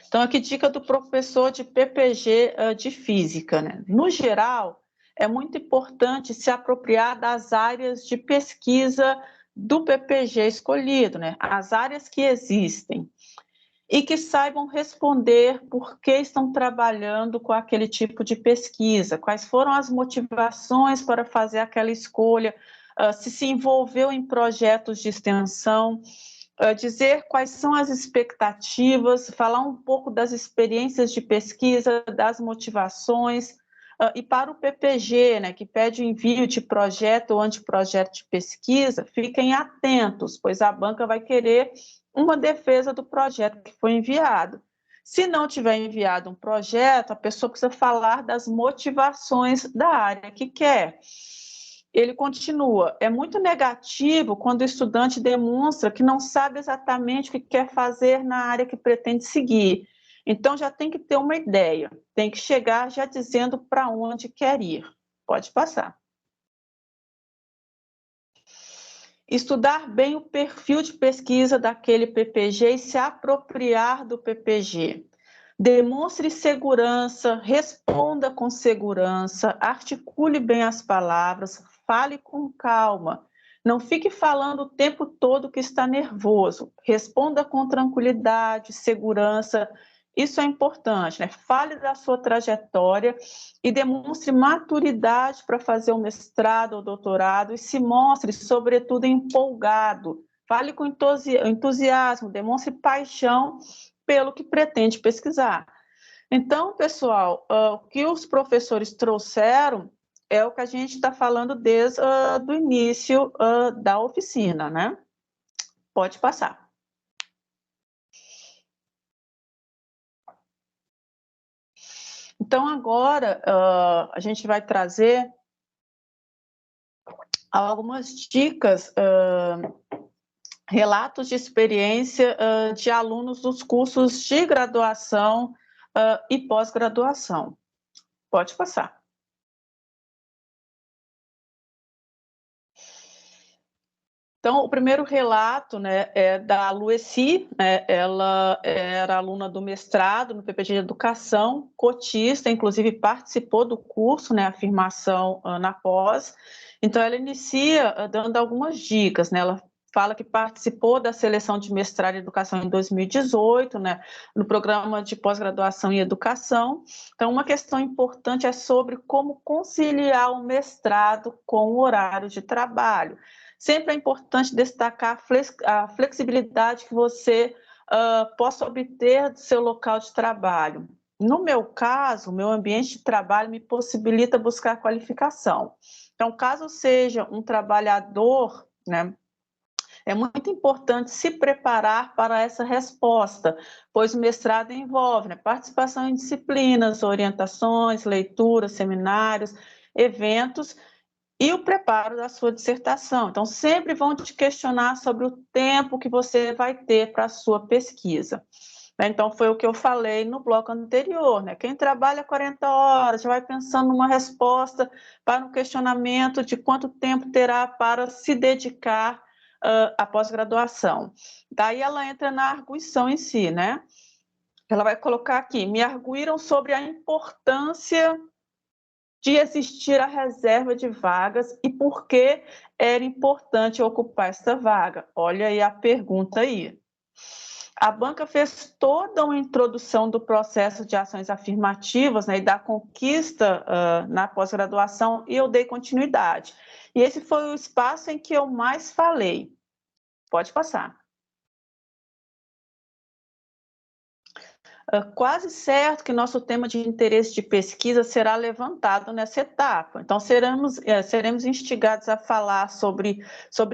Então, aqui dica do professor de PPG de Física, né? No geral, é muito importante se apropriar das áreas de pesquisa do PPG escolhido, né? As áreas que existem. E que saibam responder por que estão trabalhando com aquele tipo de pesquisa, quais foram as motivações para fazer aquela escolha, se envolveu em projetos de extensão, dizer quais são as expectativas, falar um pouco das experiências de pesquisa, das motivações, e para o PPG, né, que pede o envio de projeto ou anteprojeto de pesquisa, fiquem atentos, pois a banca vai querer uma defesa do projeto que foi enviado. Se não tiver enviado um projeto, a pessoa precisa falar das motivações da área que quer. Ele continua, é muito negativo quando o estudante demonstra que não sabe exatamente o que quer fazer na área que pretende seguir. Então, já tem que ter uma ideia, tem que chegar já dizendo para onde quer ir. Pode passar. Estudar bem o perfil de pesquisa daquele PPG e se apropriar do PPG. Demonstre segurança, responda com segurança, articule bem as palavras, fale com calma. Não fique falando o tempo todo que está nervoso. Responda com tranquilidade, segurança. Isso é importante, né? Fale da sua trajetória e demonstre maturidade para fazer o mestrado ou doutorado e se mostre, sobretudo, empolgado. Fale com entusiasmo, demonstre paixão pelo que pretende pesquisar. Então, pessoal, o que os professores trouxeram é o que a gente está falando desde o início da oficina, né? Pode passar. Então, agora, a gente vai trazer algumas dicas, relatos de experiência de alunos dos cursos de graduação e pós-graduação. Pode passar. Então, o primeiro relato, né, é da Lueci, né, ela era aluna do mestrado no PPG de Educação, cotista, inclusive participou do curso, né, Afirmação na pós. Então, ela inicia dando algumas dicas, né, ela fala que participou da seleção de mestrado em Educação em 2018, né, no programa de pós-graduação em Educação. Então, uma questão importante é sobre como conciliar o mestrado com o horário de trabalho. Sempre é importante destacar a flexibilidade que você possa obter do seu local de trabalho. No meu caso, o meu ambiente de trabalho me possibilita buscar qualificação. Então, caso seja um trabalhador, né, é muito importante se preparar para essa resposta, pois o mestrado envolve, né, participação em disciplinas, orientações, leituras, seminários, eventos, e o preparo da sua dissertação. Então, sempre vão te questionar sobre o tempo que você vai ter para a sua pesquisa. Então, foi o que eu falei no bloco anterior, né? Quem trabalha 40 horas já vai pensando numa resposta para um questionamento de quanto tempo terá para se dedicar à pós-graduação. Daí ela entra na arguição em si, né? Ela vai colocar aqui, me arguíram sobre a importância de existir a reserva de vagas e por que era importante ocupar essa vaga. Olha aí a pergunta aí. A banca fez toda uma introdução do processo de ações afirmativas, né, e da conquista na pós-graduação, e eu dei continuidade. E esse foi o espaço em que eu mais falei. Pode passar. Quase certo que nosso tema de interesse de pesquisa será levantado nessa etapa. Então, seremos instigados a falar sobre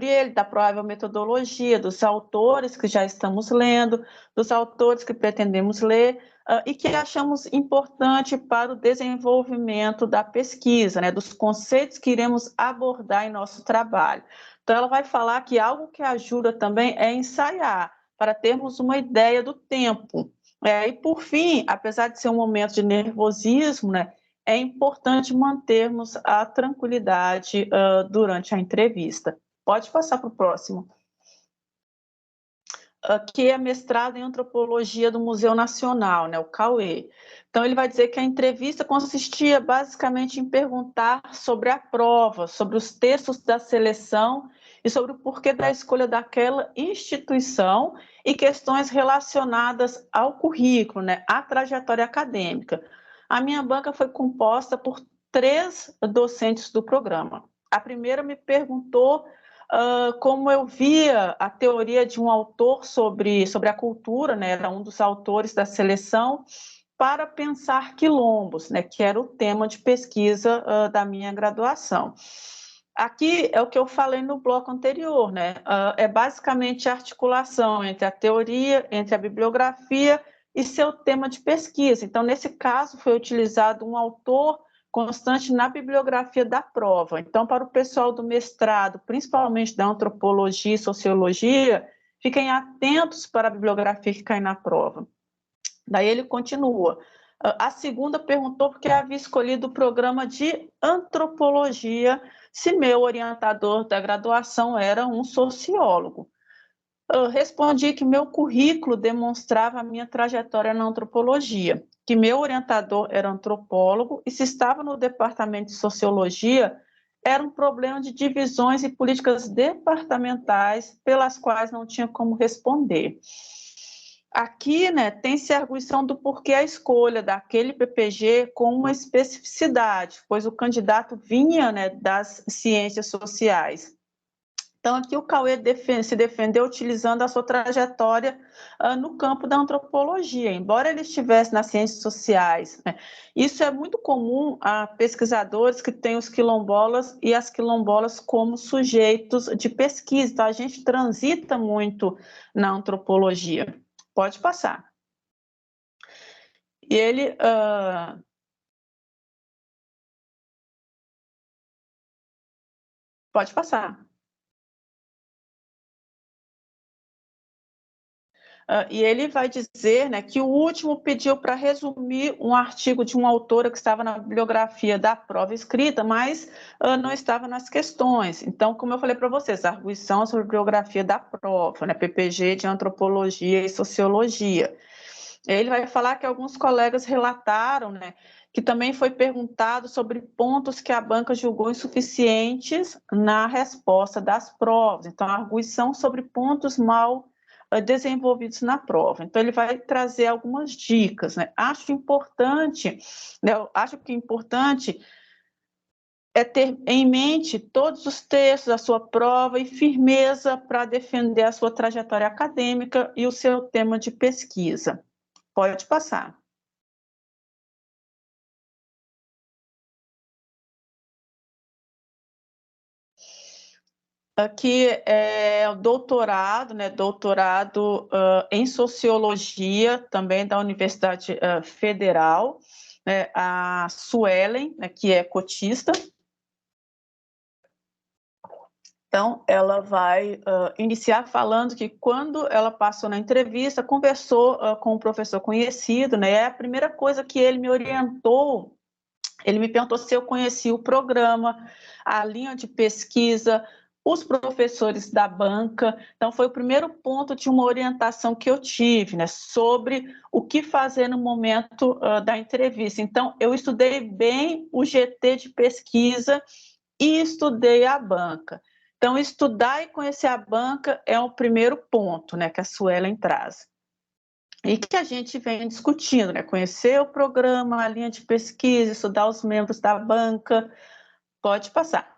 ele, da provável metodologia, dos autores que já estamos lendo, dos autores que pretendemos ler e que achamos importante para o desenvolvimento da pesquisa, né, dos conceitos que iremos abordar em nosso trabalho. Então, ela vai falar que algo que ajuda também é ensaiar, para termos uma ideia do tempo. E por fim, apesar de ser um momento de nervosismo, né, é importante mantermos a tranquilidade durante a entrevista. Pode passar para o próximo. Que é mestrado em antropologia do Museu Nacional, né, o Cauê. Então, ele vai dizer que a entrevista consistia basicamente em perguntar sobre a prova, sobre os textos da seleção e sobre o porquê da escolha daquela instituição e questões relacionadas ao currículo, né, à trajetória acadêmica. A minha banca foi composta por 3 docentes do programa. A primeira me perguntou como eu via a teoria de um autor sobre a cultura, né, era um dos autores da seleção, para pensar quilombos, né, que era o tema de pesquisa da minha graduação. Aqui é o que eu falei no bloco anterior, né, é basicamente a articulação entre a teoria, entre a bibliografia e seu tema de pesquisa. Então, nesse caso, foi utilizado um autor constante na bibliografia da prova. Então, para o pessoal do mestrado, principalmente da antropologia e sociologia, fiquem atentos para a bibliografia que cai na prova. Daí ele continua. A segunda perguntou porque havia escolhido o programa de antropologia se meu orientador da graduação era um sociólogo. Eu respondi que meu currículo demonstrava a minha trajetória na antropologia, que meu orientador era antropólogo e se estava no departamento de sociologia, era um problema de divisões e políticas departamentais pelas quais não tinha como responder. Aqui, né, tem-se a arguição do porquê a escolha daquele PPG com uma especificidade, pois o candidato vinha, né, das ciências sociais. Então, aqui o Cauê se defendeu utilizando a sua trajetória no campo da antropologia, embora ele estivesse nas ciências sociais, né? Isso é muito comum a pesquisadores que têm os quilombolas e as quilombolas como sujeitos de pesquisa. Então, a gente transita muito na antropologia. Pode passar. E ele... Pode passar. E ele vai dizer, né, que o último pediu para resumir um artigo de uma autora que estava na bibliografia da prova escrita, mas não estava nas questões. Então, como eu falei para vocês, a arguição sobre a bibliografia da prova, né, PPG de antropologia e sociologia. Ele vai falar que alguns colegas relataram, né, que também foi perguntado sobre pontos que a banca julgou insuficientes na resposta das provas. Então, a arguição sobre pontos mal desenvolvidos na prova. Então, ele vai trazer algumas dicas, né? Acho importante, né? Acho que importante é ter em mente todos os textos da sua prova e firmeza para defender a sua trajetória acadêmica e o seu tema de pesquisa. Pode passar. Aqui é o doutorado, né? Doutorado em sociologia, também da Universidade Federal, né? A Suelen, né, que é cotista. Então, ela vai iniciar falando que quando ela passou na entrevista, conversou com um professor conhecido, né? É a primeira coisa que ele me orientou. Ele me perguntou se eu conhecia o programa, a linha de pesquisa, os professores da banca. Então, foi o primeiro ponto de uma orientação que eu tive, né, sobre o que fazer no momento da entrevista. Então, eu estudei bem o GT de pesquisa e estudei a banca. Então, estudar e conhecer a banca é o primeiro ponto, né, que a Suelen traz. E que a gente vem discutindo, né? Conhecer o programa, a linha de pesquisa, estudar os membros da banca. Pode passar.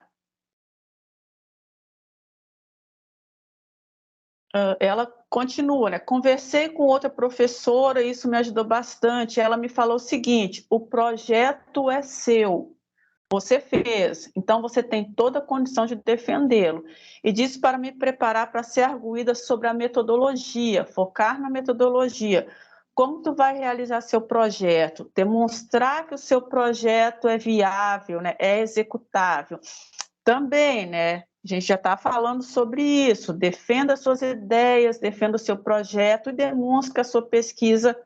Ela continua, né? Conversei com outra professora, isso me ajudou bastante. Ela me falou o seguinte: o projeto é seu, você fez, então você tem toda a condição de defendê-lo. E disse para me preparar para ser arguída sobre a metodologia, focar na metodologia. Como tu vai realizar seu projeto? Demonstrar que o seu projeto é viável, né? É executável. Também, né? A gente já está falando sobre isso. Defenda suas ideias, defenda o seu projeto e demonstre que a sua pesquisa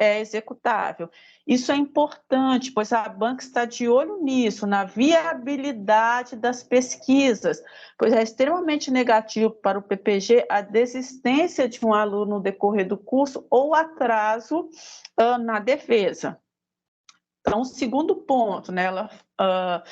é executável. Isso é importante, pois a banca está de olho nisso, na viabilidade das pesquisas, pois é extremamente negativo para o PPG a desistência de um aluno no decorrer do curso ou atraso na defesa. Então, o segundo ponto, né, ela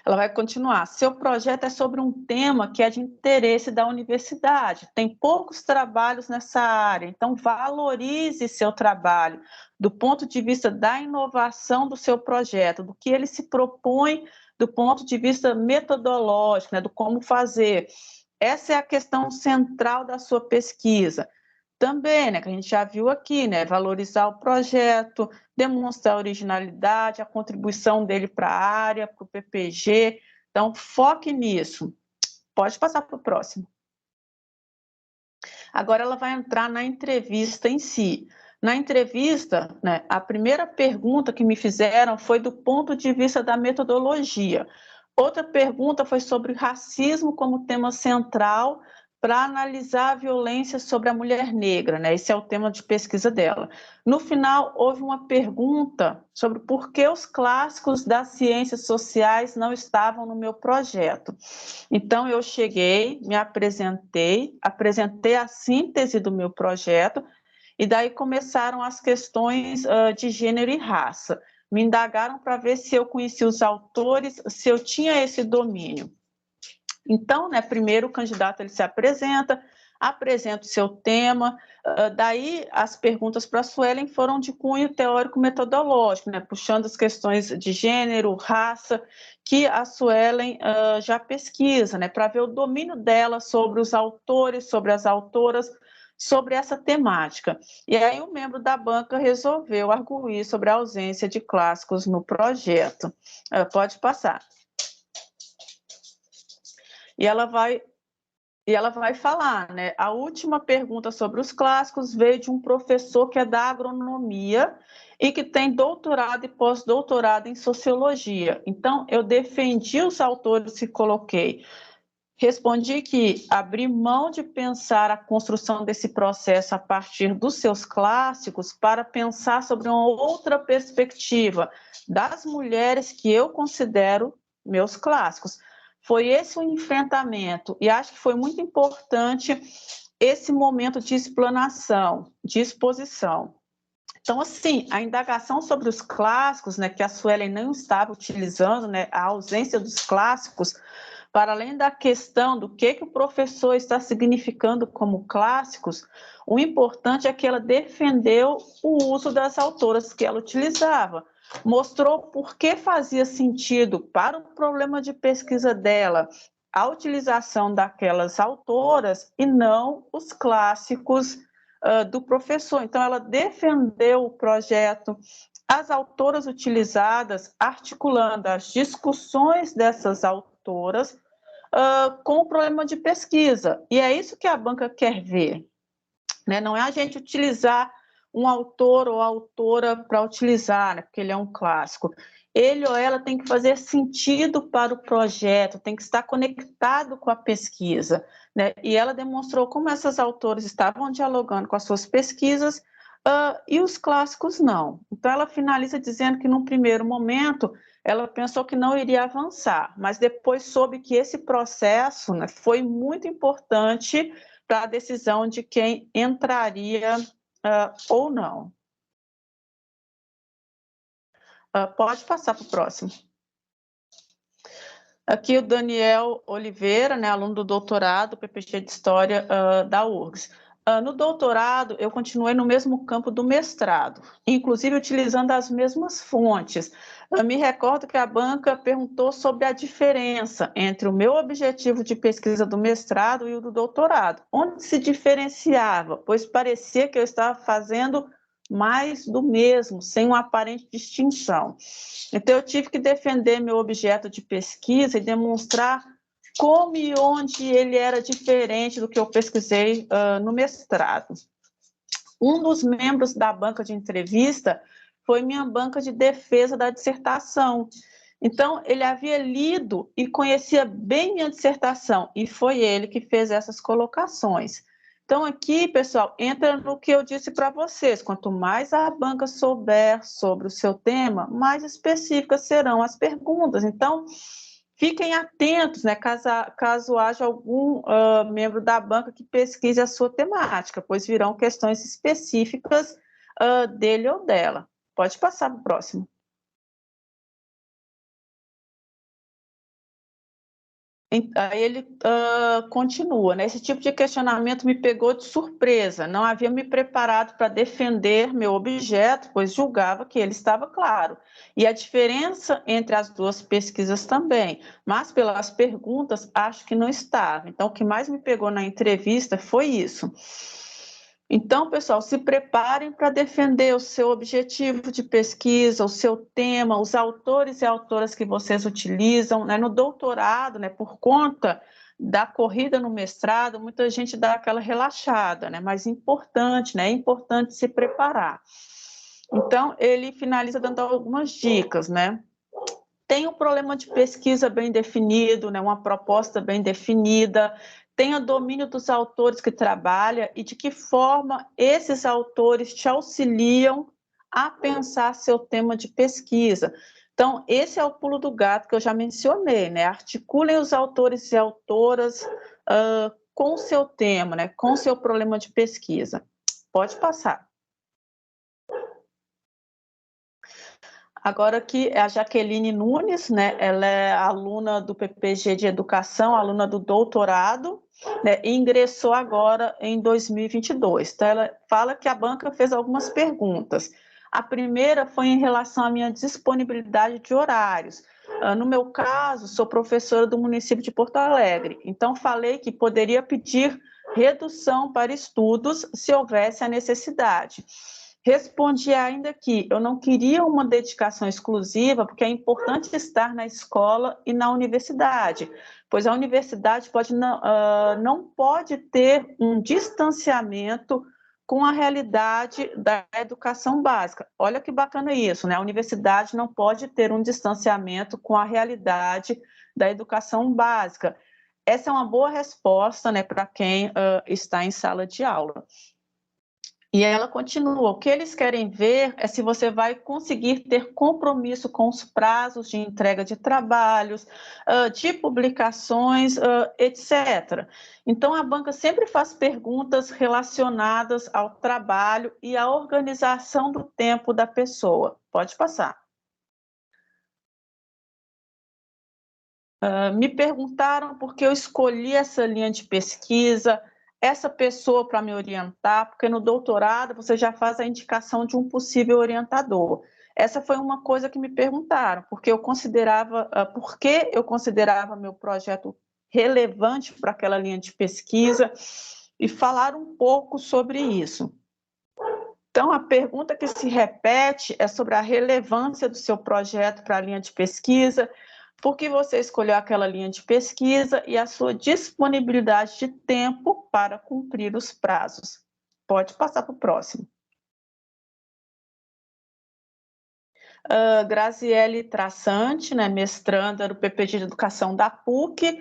vai continuar. Seu projeto é sobre um tema que é de interesse da universidade. Tem poucos trabalhos nessa área, então valorize seu trabalho do ponto de vista da inovação do seu projeto, do que ele se propõe do ponto de vista metodológico, né, do como fazer. Essa é a questão central da sua pesquisa. Também, né, que a gente já viu aqui, né, valorizar o projeto, demonstrar a originalidade, a contribuição dele para a área, para o PPG. Então, foque nisso. Pode passar para o próximo. Agora ela vai entrar na entrevista em si. Na entrevista, né, a primeira pergunta que me fizeram foi do ponto de vista da metodologia. Outra pergunta foi sobre racismo como tema central para analisar a violência sobre a mulher negra, né? Esse é o tema de pesquisa dela. No final, houve uma pergunta sobre por que os clássicos das ciências sociais não estavam no meu projeto. Então, eu cheguei, me apresentei a síntese do meu projeto, e daí começaram as questões de gênero e raça. Me indagaram para ver se eu conhecia os autores, se eu tinha esse domínio. Então, né, primeiro o candidato ele se apresenta o seu tema, daí as perguntas para a Suelen foram de cunho teórico-metodológico, né, puxando as questões de gênero, raça, que a Suelen já pesquisa, né, para ver o domínio dela sobre os autores, sobre as autoras, sobre essa temática. E aí o membro da banca resolveu arguir sobre a ausência de clássicos no projeto. Pode passar. E ela vai falar, né? A última pergunta sobre os clássicos veio de um professor que é da agronomia e que tem doutorado e pós-doutorado em sociologia. Então, eu defendi os autores que coloquei. Respondi que abri mão de pensar a construção desse processo a partir dos seus clássicos para pensar sobre uma outra perspectiva das mulheres que eu considero meus clássicos. Foi esse o enfrentamento, e acho que foi muito importante esse momento de explanação, de exposição. Então, assim, a indagação sobre os clássicos, né, que a Suelen não estava utilizando, né, a ausência dos clássicos, para além da questão do que o professor está significando como clássicos, o importante é que ela defendeu o uso das autoras que ela utilizava, mostrou por que fazia sentido para o problema de pesquisa dela a utilização daquelas autoras e não os clássicos do professor. Então, ela defendeu o projeto, as autoras utilizadas, articulando as discussões dessas autoras com o problema de pesquisa. E é isso que a banca quer ver, né? Não é a gente utilizar um autor ou autora para utilizar, né? Porque ele é um clássico. Ele ou ela tem que fazer sentido para o projeto, tem que estar conectado com a pesquisa, né? E ela demonstrou como essas autoras estavam dialogando com as suas pesquisas e os clássicos não. Então, ela finaliza dizendo que, num primeiro momento, ela pensou que não iria avançar, mas depois soube que esse processo, né, foi muito importante para a decisão de quem entraria ou não. Pode passar para o próximo. Aqui o Daniel Oliveira, né, aluno do doutorado, PPG de História da URGS. No doutorado, eu continuei no mesmo campo do mestrado, inclusive utilizando as mesmas fontes. Me recordo que a banca perguntou sobre a diferença entre o meu objetivo de pesquisa do mestrado e o do doutorado. Onde se diferenciava? Pois parecia que eu estava fazendo mais do mesmo, sem uma aparente distinção. Então, eu tive que defender meu objeto de pesquisa e demonstrar como e onde ele era diferente do que eu pesquisei no mestrado. Um dos membros da banca de entrevista foi minha banca de defesa da dissertação. Então, ele havia lido e conhecia bem minha dissertação, e foi ele que fez essas colocações. Então, aqui, pessoal, entra no que eu disse para vocês. Quanto mais a banca souber sobre o seu tema, mais específicas serão as perguntas. Então, fiquem atentos, né, caso haja algum membro da banca que pesquise a sua temática, pois virão questões específicas dele ou dela. Pode passar para o próximo. Aí ele continua, né? Esse tipo de questionamento me pegou de surpresa. Não havia me preparado para defender meu objeto, pois julgava que ele estava claro. E a diferença entre as duas pesquisas também, mas pelas perguntas acho que não estava. Então, o que mais me pegou na entrevista foi isso. Então, pessoal, se preparem para defender o seu objetivo de pesquisa, o seu tema, os autores e autoras que vocês utilizam, né? No doutorado, né, por conta da corrida no mestrado, muita gente dá aquela relaxada, né? Mas importante, né? É importante se preparar. Então, ele finaliza dando algumas dicas, né? Tem um problema de pesquisa bem definido, né? Uma proposta bem definida, tenha domínio dos autores que trabalha e de que forma esses autores te auxiliam a pensar seu tema de pesquisa. Então, esse é o pulo do gato que eu já mencionei, né? Articulem os autores e autoras com o seu tema, né? Com o seu problema de pesquisa. Pode passar. Agora aqui é a Jaqueline Nunes, né? Ela é aluna do PPG de Educação, aluna do doutorado, né? E ingressou agora em 2022. Então, ela fala que a banca fez algumas perguntas. A primeira foi em relação à minha disponibilidade de horários. No meu caso, sou professora do município de Porto Alegre, então falei que poderia pedir redução para estudos se houvesse a necessidade. Respondi ainda que eu não queria uma dedicação exclusiva, porque é importante estar na escola e na universidade, pois a universidade não pode ter um distanciamento com a realidade da educação básica. Olha que bacana isso, né? A universidade não pode ter um distanciamento com a realidade da educação básica. Essa é uma boa resposta, né, para quem está em sala de aula. E ela continua, o que eles querem ver é se você vai conseguir ter compromisso com os prazos de entrega de trabalhos, de publicações, etc. Então, a banca sempre faz perguntas relacionadas ao trabalho e à organização do tempo da pessoa. Pode passar. Me perguntaram por que eu escolhi essa linha de pesquisa, essa pessoa para me orientar, porque no doutorado você já faz a indicação de um possível orientador. Essa foi uma coisa que me perguntaram, porque por que eu considerava meu projeto relevante para aquela linha de pesquisa e falar um pouco sobre isso. Então, a pergunta que se repete é sobre a relevância do seu projeto para a linha de pesquisa, por que você escolheu aquela linha de pesquisa e a sua disponibilidade de tempo para cumprir os prazos. Pode passar para o próximo. Graziele Traçante, né, mestranda do PPG de Educação da PUC,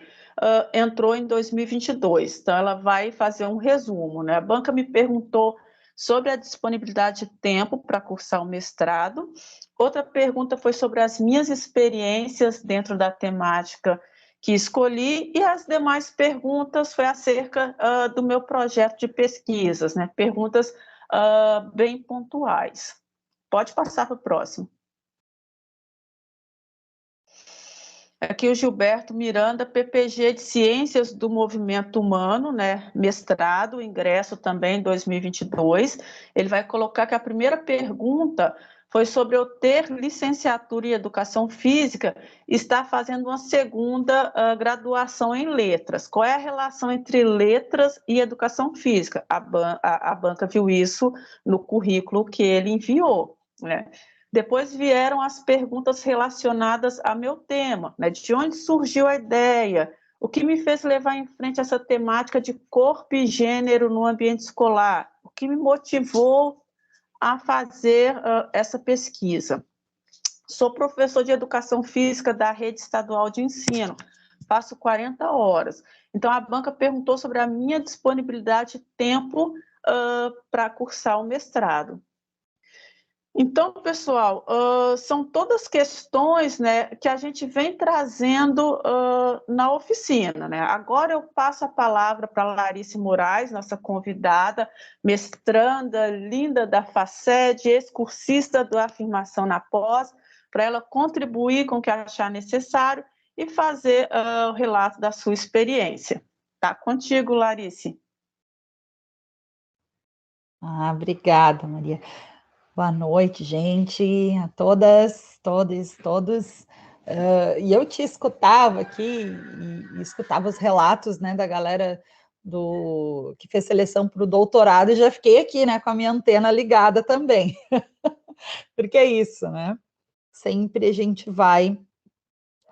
entrou em 2022. Então, ela vai fazer um resumo, né? A banca me perguntou sobre a disponibilidade de tempo para cursar o mestrado. Outra pergunta foi sobre as minhas experiências dentro da temática que escolhi, e as demais perguntas foi acerca do meu projeto de pesquisas, né? Perguntas bem pontuais. Pode passar para o próximo. Aqui o Gilberto Miranda, PPG de Ciências do Movimento Humano, né? Mestrado, ingresso também em 2022. Ele vai colocar que a primeira pergunta foi sobre eu ter licenciatura em Educação Física e estar fazendo uma segunda graduação em Letras. Qual é a relação entre Letras e Educação Física? A banca viu isso no currículo que ele enviou, né? Depois vieram as perguntas relacionadas a meu tema, né? De onde surgiu a ideia, o que me fez levar em frente essa temática de corpo e gênero no ambiente escolar, o que me motivou a fazer essa pesquisa. Sou professor de Educação Física da Rede Estadual de Ensino. faço 40 horas. Então, a banca perguntou sobre a minha disponibilidade de tempo para cursar o mestrado. Então, pessoal, são todas questões, né, que a gente vem trazendo na oficina, né? Agora eu passo a palavra para Larice Moraes, nossa convidada, mestranda linda da FACED, ex-cursista do Afirmação na Pós, para ela contribuir com o que achar necessário e fazer o relato da sua experiência. Tá contigo, Larice. Obrigada, Maria. Boa noite, gente, a todas, todos. E eu te escutava aqui, e escutava os relatos, né, da galera que fez seleção para o doutorado, e já fiquei aqui, né, com a minha antena ligada também. Porque é isso, né? Sempre a gente vai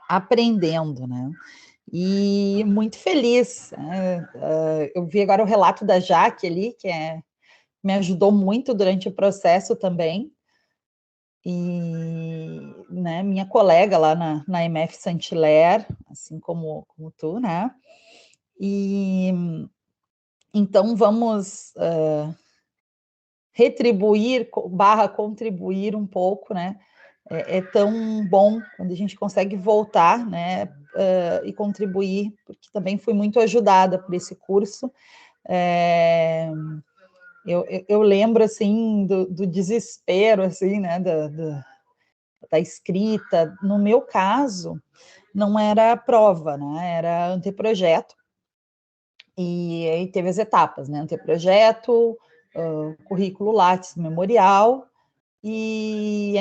aprendendo, né? E muito feliz. Eu vi agora o relato da Jaque ali, que me ajudou muito durante o processo também. E, né, minha colega lá na MF Saint-Hilaire, assim como tu, né? E então vamos retribuir / contribuir um pouco, né? É tão bom quando a gente consegue voltar, né? E contribuir, porque também fui muito ajudada por esse curso. Eu lembro, assim, do desespero, assim, né? Da escrita. No meu caso, não era prova, né? Era anteprojeto. E aí teve as etapas, né? Anteprojeto, currículo Lattes, memorial e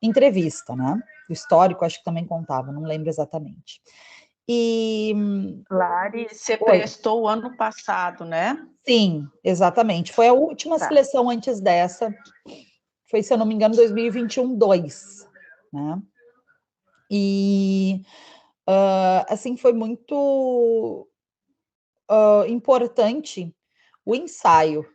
entrevista, né? O histórico acho que também contava, não lembro exatamente. E Lari, você prestou o ano passado, né? Sim, exatamente. Foi a última seleção antes dessa. Foi, se eu não me engano, 2021-2, né? E assim, foi muito importante o ensaio.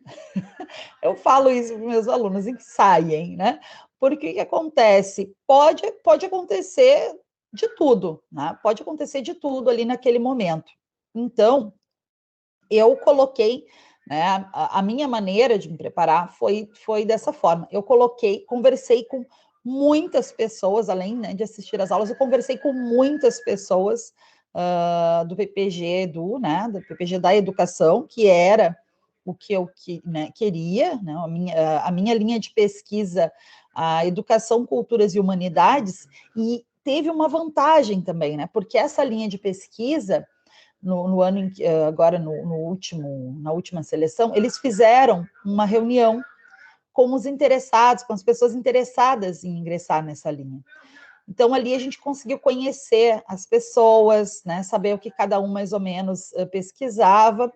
Eu falo isso para os meus alunos, ensaiem, né? Porque o que acontece? Pode acontecer de tudo, né? Pode acontecer de tudo ali naquele momento. Então, eu coloquei, né, a minha maneira de me preparar foi dessa forma. Eu conversei com muitas pessoas, além, né, de assistir às aulas, eu conversei com muitas pessoas do PPG do PPG da educação, que era o que eu queria, né, a minha linha de pesquisa, a educação, culturas e humanidades, e teve uma vantagem também, né, porque essa linha de pesquisa, no ano em que, agora na última seleção, eles fizeram uma reunião com os interessados, com as pessoas interessadas em ingressar nessa linha. Então, ali a gente conseguiu conhecer as pessoas, né, saber o que cada um mais ou menos pesquisava,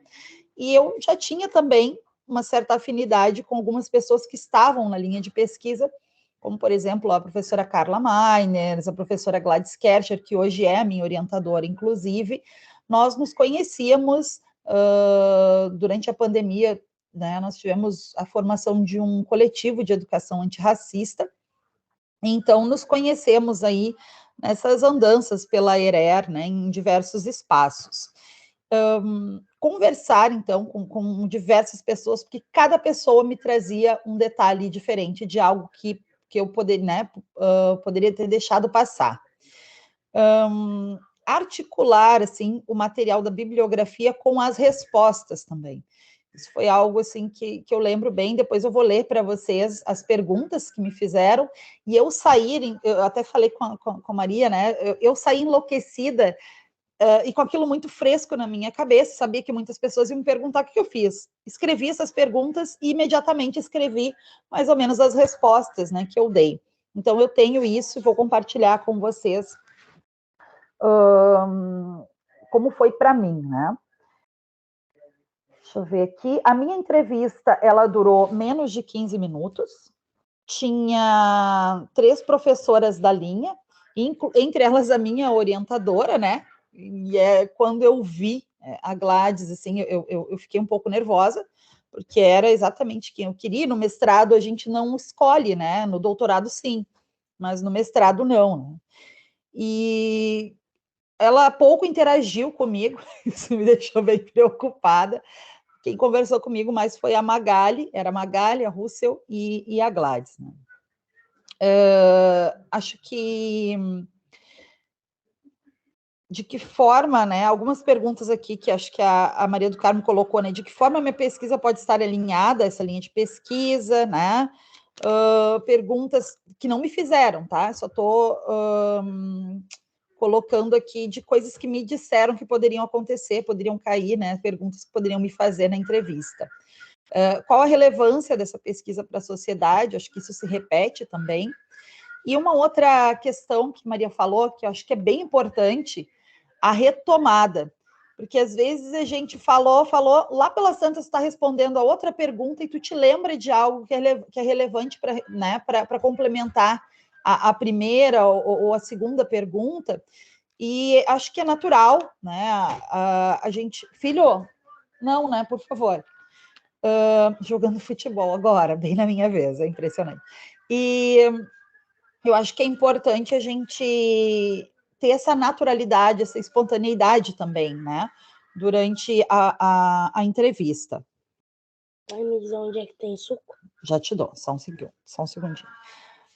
e eu já tinha também uma certa afinidade com algumas pessoas que estavam na linha de pesquisa, como, por exemplo, a professora Carla Meiners, a professora Gladys Kercher, que hoje é a minha orientadora, inclusive. Nós nos conhecíamos durante a pandemia, né? Nós tivemos a formação de um coletivo de educação antirracista, então nos conhecemos aí nessas andanças pela ERER, né, em diversos espaços. Conversar, então, com diversas pessoas, porque cada pessoa me trazia um detalhe diferente de algo que eu poderia ter deixado passar. Articular, assim, o material da bibliografia com as respostas também. Isso foi algo, assim, que eu lembro bem. Depois eu vou ler para vocês as perguntas que me fizeram, e eu até falei com a Maria, né, eu saí enlouquecida, e com aquilo muito fresco na minha cabeça, sabia que muitas pessoas iam me perguntar o que eu fiz. Escrevi essas perguntas e imediatamente escrevi mais ou menos as respostas, né, que eu dei. Então, eu tenho isso e vou compartilhar com vocês como foi para mim, né? Deixa eu ver aqui. A minha entrevista, ela durou menos de 15 minutos. Tinha 3 professoras da linha, entre elas a minha orientadora, né? E quando eu vi a Gladys, assim, eu fiquei um pouco nervosa, porque era exatamente quem eu queria. No mestrado a gente não escolhe, né? No doutorado sim, mas no mestrado não, né? E ela pouco interagiu comigo, isso me deixou bem preocupada. Quem conversou comigo mais foi a Magali, era a Magali, a Russell e a Gladys. Né? Acho que de que forma, né? Algumas perguntas aqui que acho que a Maria do Carmo colocou, né? De que forma a minha pesquisa pode estar alinhada a essa linha de pesquisa, né? Perguntas que não me fizeram, tá? Só estou colocando aqui de coisas que me disseram que poderiam acontecer, poderiam cair, né? Perguntas que poderiam me fazer na entrevista. Qual a relevância dessa pesquisa para a sociedade? Acho que isso se repete também. E uma outra questão que Maria falou, que eu acho que é bem importante, a retomada. Porque às vezes a gente falou, lá pelas tantas você está respondendo a outra pergunta e tu te lembra de algo que é relevante para, né, para complementar a primeira ou a segunda pergunta. E acho que é natural, né? A gente... Filho, não, né? Por favor. Jogando futebol agora, bem na minha vez, é impressionante. E eu acho que é importante a gente ter essa naturalidade, essa espontaneidade também, né? Durante a entrevista. Vai me dizer onde é que tem suco? Já te dou, só um segundinho.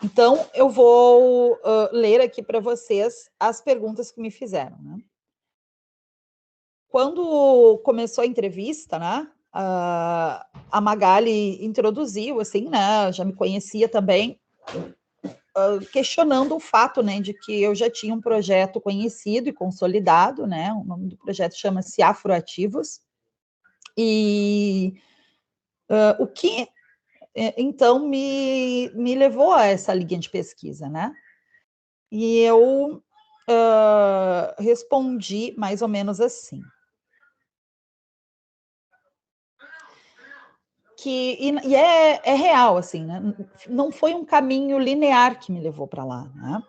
Então, eu vou ler aqui para vocês as perguntas que me fizeram, né? Quando começou a entrevista, né? A Magali introduziu, assim, né? Já me conhecia também, questionando o fato, né, de que eu já tinha um projeto conhecido e consolidado, né? O nome do projeto chama-se Afroativos. E o que então me levou a essa linha de pesquisa, né? E eu respondi mais ou menos assim. E é real, assim, né? Não foi um caminho linear que me levou para lá, né?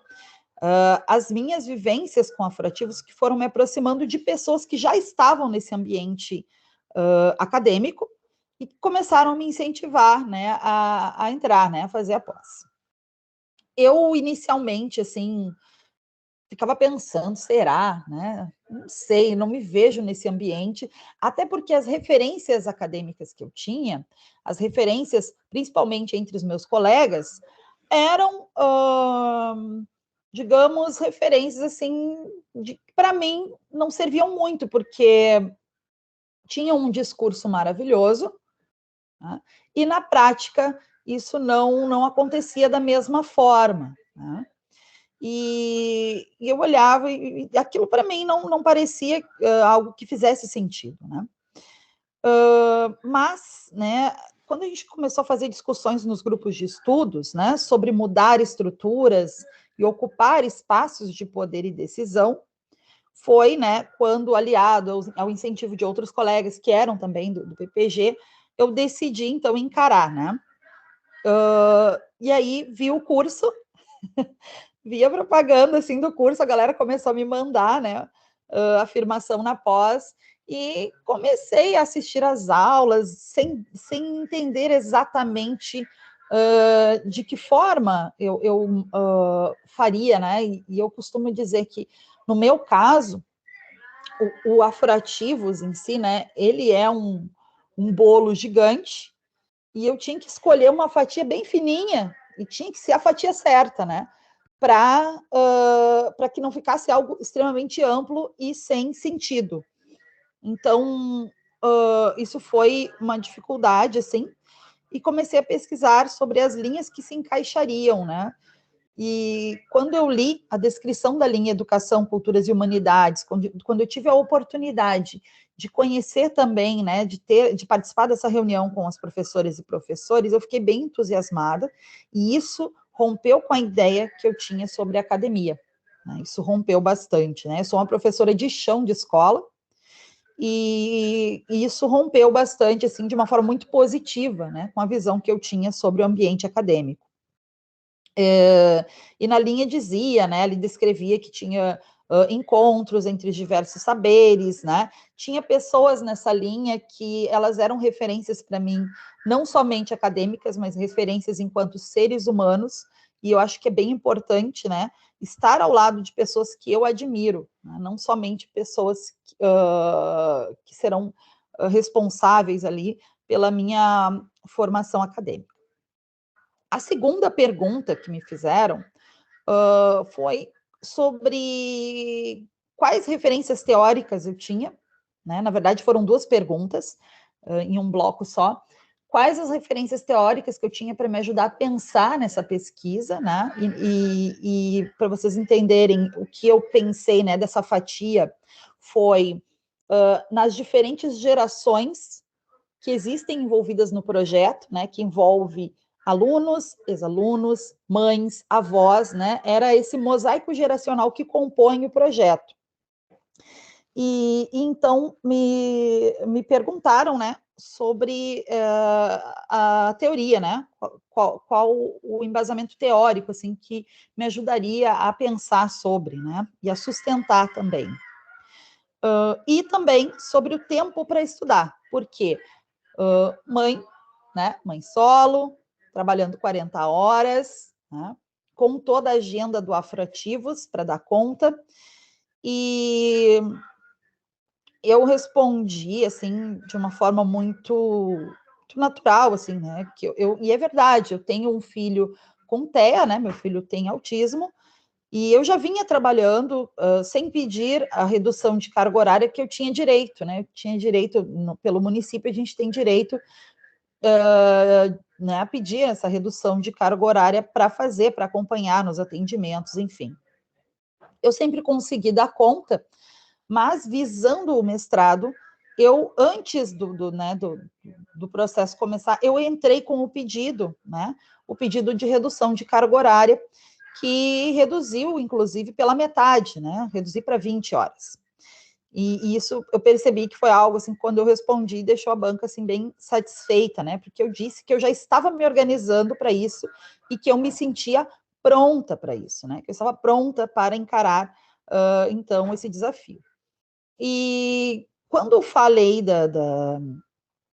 As minhas vivências com afroativos que foram me aproximando de pessoas que já estavam nesse ambiente acadêmico e começaram a me incentivar, né, a entrar, né, a fazer a pós. Eu, inicialmente, assim, ficava pensando, será, né? Não sei, não me vejo nesse ambiente, até porque as referências acadêmicas que eu tinha, as referências, principalmente entre os meus colegas, eram, digamos, referências, assim, que para mim não serviam muito, porque tinham um discurso maravilhoso, né? E na prática isso não acontecia da mesma forma, né? E eu olhava e aquilo para mim não parecia algo que fizesse sentido, né? Mas, né, quando a gente começou a fazer discussões nos grupos de estudos, né, sobre mudar estruturas e ocupar espaços de poder e decisão, foi, né, quando, aliado ao incentivo de outros colegas que eram também do PPG, eu decidi, então, encarar, né? E aí vi o curso, vi a propaganda, assim, do curso, a galera começou a me mandar, né, afirmação na pós, e comecei a assistir às aulas sem entender exatamente de que forma eu faria, né? E eu costumo dizer que, no meu caso, o Afroativos em si, né? Ele é um bolo gigante e eu tinha que escolher uma fatia bem fininha e tinha que ser a fatia certa, né? Para que não ficasse algo extremamente amplo e sem sentido. Então, isso foi uma dificuldade, assim, e comecei a pesquisar sobre as linhas que se encaixariam, né? E quando eu li a descrição da linha Educação, Culturas e Humanidades, quando eu tive a oportunidade de conhecer também, né, de participar dessa reunião com as professoras e professores, eu fiquei bem entusiasmada, e isso rompeu com a ideia que eu tinha sobre a academia, né? Isso rompeu bastante, né? Eu sou uma professora de chão de escola, e isso rompeu bastante, assim, de uma forma muito positiva, né, com a visão que eu tinha sobre o ambiente acadêmico. E na linha dizia, né, ele descrevia que tinha encontros entre os diversos saberes, né, tinha pessoas nessa linha que elas eram referências para mim, não somente acadêmicas, mas referências enquanto seres humanos, e eu acho que é bem importante, né, estar ao lado de pessoas que eu admiro, né, não somente pessoas que serão responsáveis ali pela minha formação acadêmica. A segunda pergunta que me fizeram foi sobre quais referências teóricas eu tinha, né? Na verdade, foram duas perguntas em um bloco só. Quais as referências teóricas que eu tinha para me ajudar a pensar nessa pesquisa, né? E para vocês entenderem o que eu pensei, né, dessa fatia, foi nas diferentes gerações que existem envolvidas no projeto, né? Que envolve alunos, ex-alunos, mães, avós, né? Era esse mosaico geracional que compõe o projeto. E então me perguntaram, né, sobre a teoria, né? Qual o embasamento teórico, assim, que me ajudaria a pensar sobre, né? E a sustentar também. E também sobre o tempo para estudar, porque mãe, né? Mãe solo, trabalhando 40 horas, né? Com toda a agenda do Afroativos para dar conta. E eu respondi, assim, de uma forma muito natural, assim, né? E é verdade, eu tenho um filho com TEA, né? Meu filho tem autismo, e eu já vinha trabalhando sem pedir a redução de carga horária que eu tinha direito, né? Eu tinha direito, pelo município, a gente tem direito né, a pedir essa redução de carga horária para acompanhar nos atendimentos, enfim. Eu sempre consegui dar conta, mas visando o mestrado, eu, antes do processo começar, eu entrei com o pedido, né? O pedido de redução de carga horária, que reduziu, inclusive, pela metade, né? Reduzi para 20 horas. E isso eu percebi que foi algo, assim, quando eu respondi, deixou a banca, assim, bem satisfeita, né? Porque eu disse que eu já estava me organizando para isso e que eu me sentia pronta para isso, né? Que eu estava pronta para encarar, então, esse desafio. E quando eu falei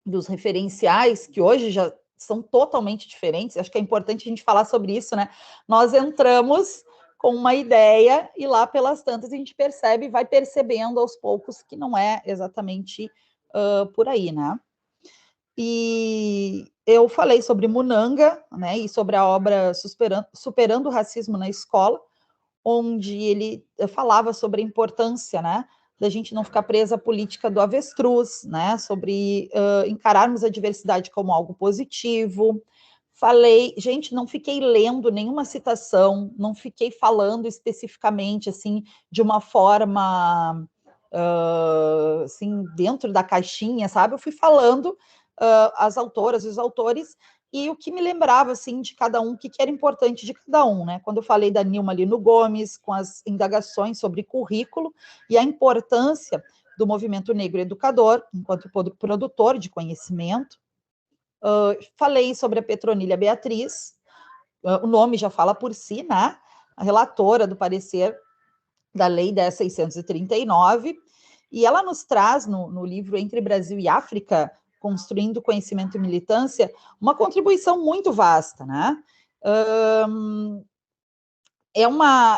dos referenciais, que hoje já são totalmente diferentes, acho que é importante a gente falar sobre isso, né? Nós entramos com uma ideia e lá pelas tantas a gente percebe, vai percebendo aos poucos que não é exatamente por aí, né? E eu falei sobre Munanga, né? E sobre a obra Superando o Racismo na Escola, onde ele falava sobre a importância, né, da gente não ficar presa à política do avestruz, né, sobre encararmos a diversidade como algo positivo. Falei, gente, não fiquei lendo nenhuma citação, não fiquei falando especificamente, assim, de uma forma, assim, dentro da caixinha, sabe? Eu fui falando as autoras e os autores e o que me lembrava, assim, de cada um, o que era importante de cada um, né? Quando eu falei da Nilma Lino Gomes, com as indagações sobre currículo e a importância do movimento negro educador, enquanto produtor de conhecimento. Falei sobre a Petronília Beatriz, o nome já fala por si, né? A relatora do parecer da Lei 10.639, e ela nos traz, no livro Entre Brasil e África, Construindo Conhecimento e Militância, uma contribuição muito vasta, né?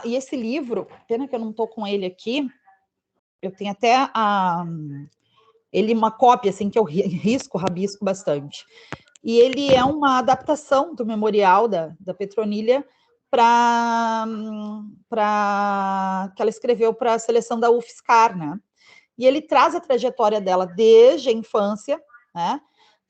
E esse livro, pena que eu não estou com ele aqui, eu tenho até ele uma cópia, assim, que eu rabisco bastante. E ele é uma adaptação do memorial da Petronília que ela escreveu para a seleção da UFSCar, né? E ele traz a trajetória dela desde a infância, né?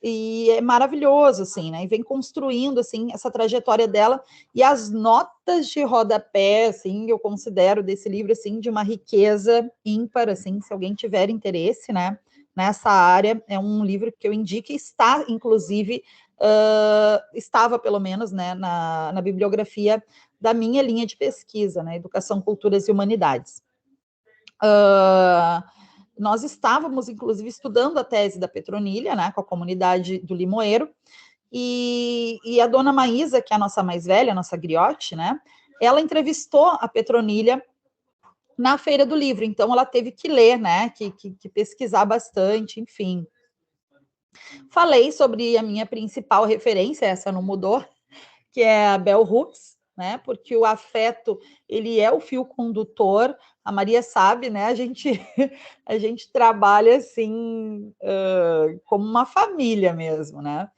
E é maravilhoso, assim, né? E vem construindo, assim, essa trajetória dela e as notas de rodapé, assim, eu considero desse livro, assim, de uma riqueza ímpar, assim, se alguém tiver interesse, né? Nessa área, é um livro que eu indico e está, inclusive, estava, pelo menos, né, na bibliografia da minha linha de pesquisa, né? Educação, Culturas e Humanidades. Nós estávamos, inclusive, estudando a tese da Petronília, né, com a comunidade do Limoeiro, e a dona Maísa, que é a nossa mais velha, a nossa griote, né, ela entrevistou a Petronília na Feira do Livro, então ela teve que ler, né, que pesquisar bastante, enfim. Falei sobre a minha principal referência, essa não mudou, que é a Bell Hooks, né? Porque o afeto, ele é o fio condutor. A Maria sabe, né? A gente trabalha assim, como uma família mesmo, né?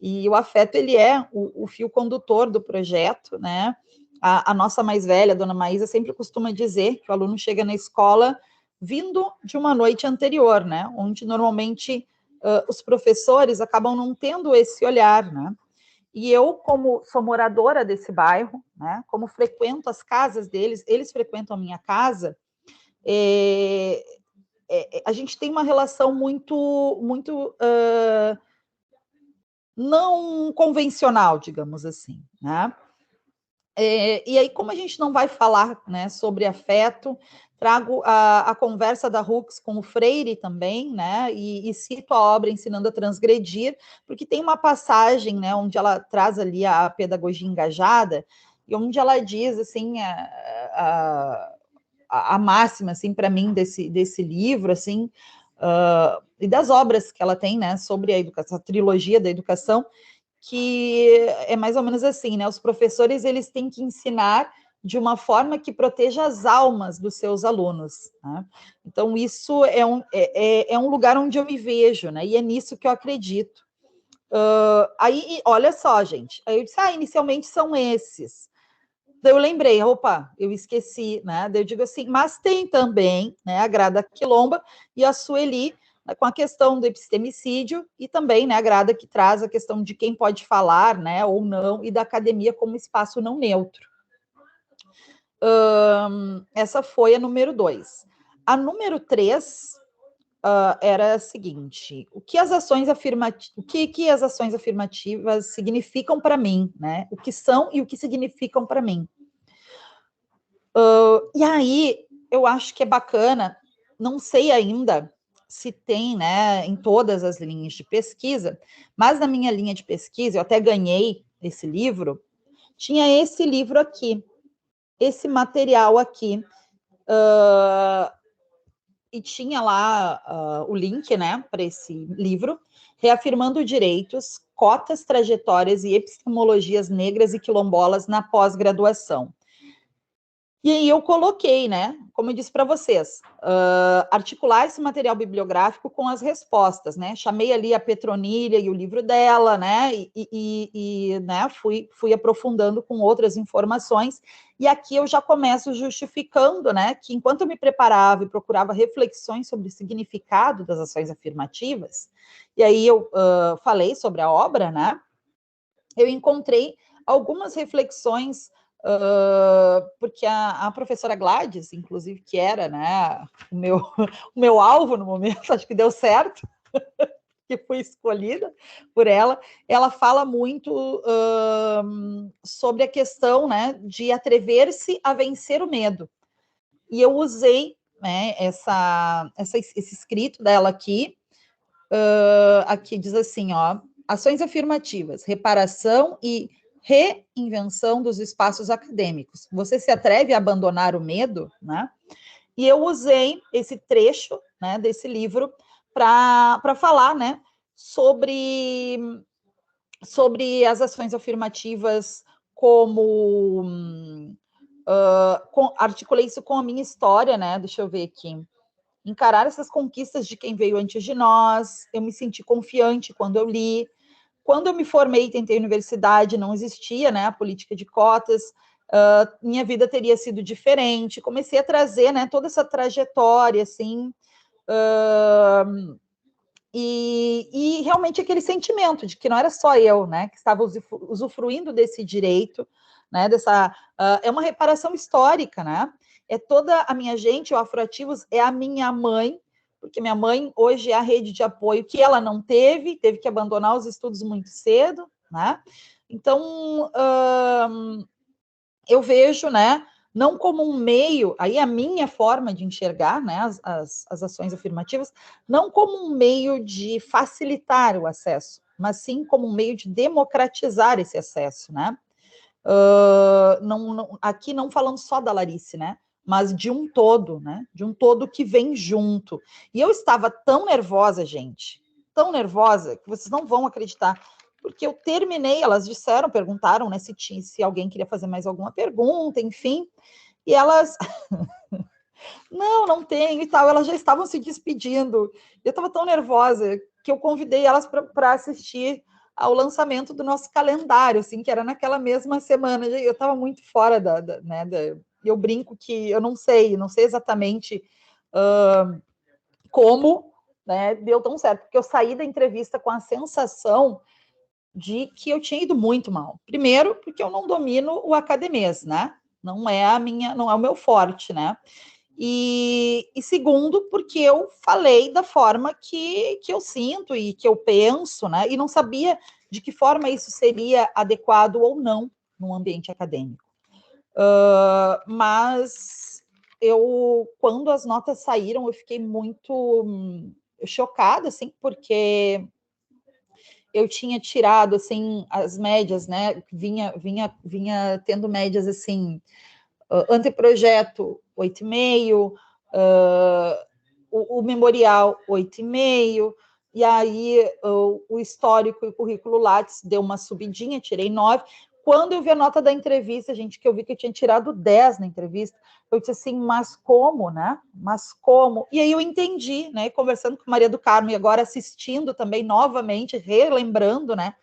E o afeto, ele é o fio condutor do projeto, né? A nossa mais velha, a dona Maísa, sempre costuma dizer que o aluno chega na escola vindo de uma noite anterior, né? Onde normalmente os professores acabam não tendo esse olhar, né? E eu, como sou moradora desse bairro, né? Como frequento as casas deles, eles frequentam a minha casa, a gente tem uma relação muito não convencional, digamos assim, né? E aí, como a gente não vai falar, né, sobre afeto, trago a conversa da Hooks com o Freire também, né, e cito a obra Ensinando a Transgredir, porque tem uma passagem, né, onde ela traz ali a pedagogia engajada, e onde ela diz, assim, a máxima, assim, para mim, desse livro, assim, e das obras que ela tem, né, sobre a educação, a trilogia da educação, que é mais ou menos assim, né? Os professores, eles têm que ensinar de uma forma que proteja as almas dos seus alunos, né? Então, isso é um lugar onde eu me vejo, né? E é nisso que eu acredito. Aí, olha só, gente, aí eu disse, inicialmente são esses. Daí eu lembrei, opa, eu esqueci, né? Daí eu digo assim, mas tem também, né, a Grada Quilomba e a Sueli, né, com a questão do epistemicídio, e também, né, a Grada que traz a questão de quem pode falar, né, ou não, e da academia como espaço não neutro. Essa foi a número 2. A número 3 era a seguinte: o que as ações afirmativas significam para mim, né? O que são e o que significam para mim. E aí, eu acho que é bacana, não sei ainda se tem, né, em todas as linhas de pesquisa, mas na minha linha de pesquisa, eu até ganhei esse livro, tinha esse livro aqui, esse material aqui, e tinha lá o link, né, para esse livro, Reafirmando Direitos, Cotas, Trajetórias e Epistemologias Negras e Quilombolas na Pós-Graduação. E aí eu coloquei, né, como eu disse para vocês, articular esse material bibliográfico com as respostas, né, chamei ali a Petronilha e o livro dela, né, né, fui aprofundando com outras informações, e aqui eu já começo justificando, né, que enquanto eu me preparava e procurava reflexões sobre o significado das ações afirmativas, e aí eu falei sobre a obra, né, eu encontrei algumas reflexões, porque a professora Gladys, inclusive, que era, né, o meu alvo no momento, acho que deu certo, que fui escolhida por ela fala muito sobre a questão, né, de atrever-se a vencer o medo. E eu usei, né, esse escrito dela aqui, aqui diz assim, ó, ações afirmativas, reparação e reinvenção dos espaços acadêmicos. Você se atreve a abandonar o medo, né? E eu usei esse trecho, né, desse livro para falar, né, sobre as ações afirmativas, como articulei isso com a minha história, né? Deixa eu ver aqui. Encarar essas conquistas de quem veio antes de nós, eu me senti confiante quando eu li. Quando eu me formei e tentei universidade, não existia, né, a política de cotas, minha vida teria sido diferente. Comecei a trazer, né, toda essa trajetória, assim, e realmente aquele sentimento de que não era só eu, né, que estava usufruindo desse direito, né, é uma reparação histórica, né, é toda a minha gente, o Afroativos é a minha mãe, porque minha mãe hoje é a rede de apoio que ela não teve que abandonar os estudos muito cedo, né, então, eu vejo, né, não como um meio, aí a minha forma de enxergar, né, as ações afirmativas, não como um meio de facilitar o acesso, mas sim como um meio de democratizar esse acesso, né. Aqui não falando só da Larice, né, mas de um todo, né, de um todo que vem junto. E eu estava tão nervosa, gente, tão nervosa, que vocês não vão acreditar. porque eu terminei, elas disseram, perguntaram, né, se alguém queria fazer mais alguma pergunta, enfim, e elas, não tenho e tal, elas já estavam se despedindo, eu estava tão nervosa que eu convidei elas para assistir ao lançamento do nosso calendário, assim, que era naquela mesma semana, eu estava muito fora eu brinco que eu não sei exatamente como, né, deu tão certo, porque eu saí da entrevista com a sensação de que eu tinha ido muito mal. Primeiro, porque eu não domino o academês, né? Não é o meu forte, né? E segundo, porque eu falei da forma que eu sinto e que eu penso, né? E não sabia de que forma isso seria adequado ou não num ambiente acadêmico. Mas quando as notas saíram, eu fiquei muito chocada, assim, porque eu tinha tirado, assim, as médias, né, vinha tendo médias, assim, anteprojeto 8,5, o memorial 8,5, e aí o histórico e o currículo Lattes deu uma subidinha, tirei 9. Quando eu vi a nota da entrevista, gente, que eu vi que eu tinha tirado 10 na entrevista, eu disse assim, mas como, né? Mas como? E aí eu entendi, né? Conversando com Maria do Carmo e agora assistindo também novamente, relembrando, né?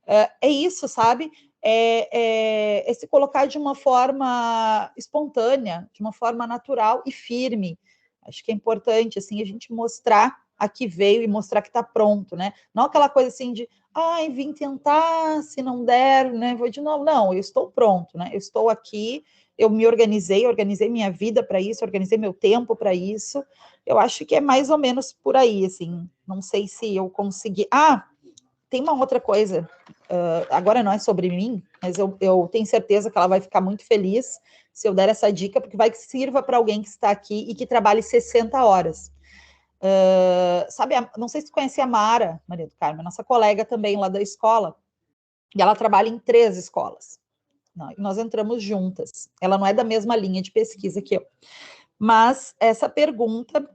É isso, sabe? É se colocar de uma forma espontânea, de uma forma natural e firme. Acho que é importante, assim, a gente mostrar a que veio e mostrar que está pronto, né? Não aquela coisa assim de, vim tentar, se não der, né, vou de novo. Não, eu estou pronto, né? Eu estou aqui, eu me organizei minha vida para isso, organizei meu tempo para isso. Eu acho que é mais ou menos por aí, assim. Não sei se eu consegui. Tem uma outra coisa, agora não é sobre mim, mas eu tenho certeza que ela vai ficar muito feliz se eu der essa dica, porque vai que sirva para alguém que está aqui e que trabalhe 60 horas. Sabe, não sei se tu conhece a Mara, Maria do Carmo, nossa colega também lá da escola, e ela trabalha em 3 escolas. Nós entramos juntas. Ela não é da mesma linha de pesquisa que eu. Mas essa pergunta,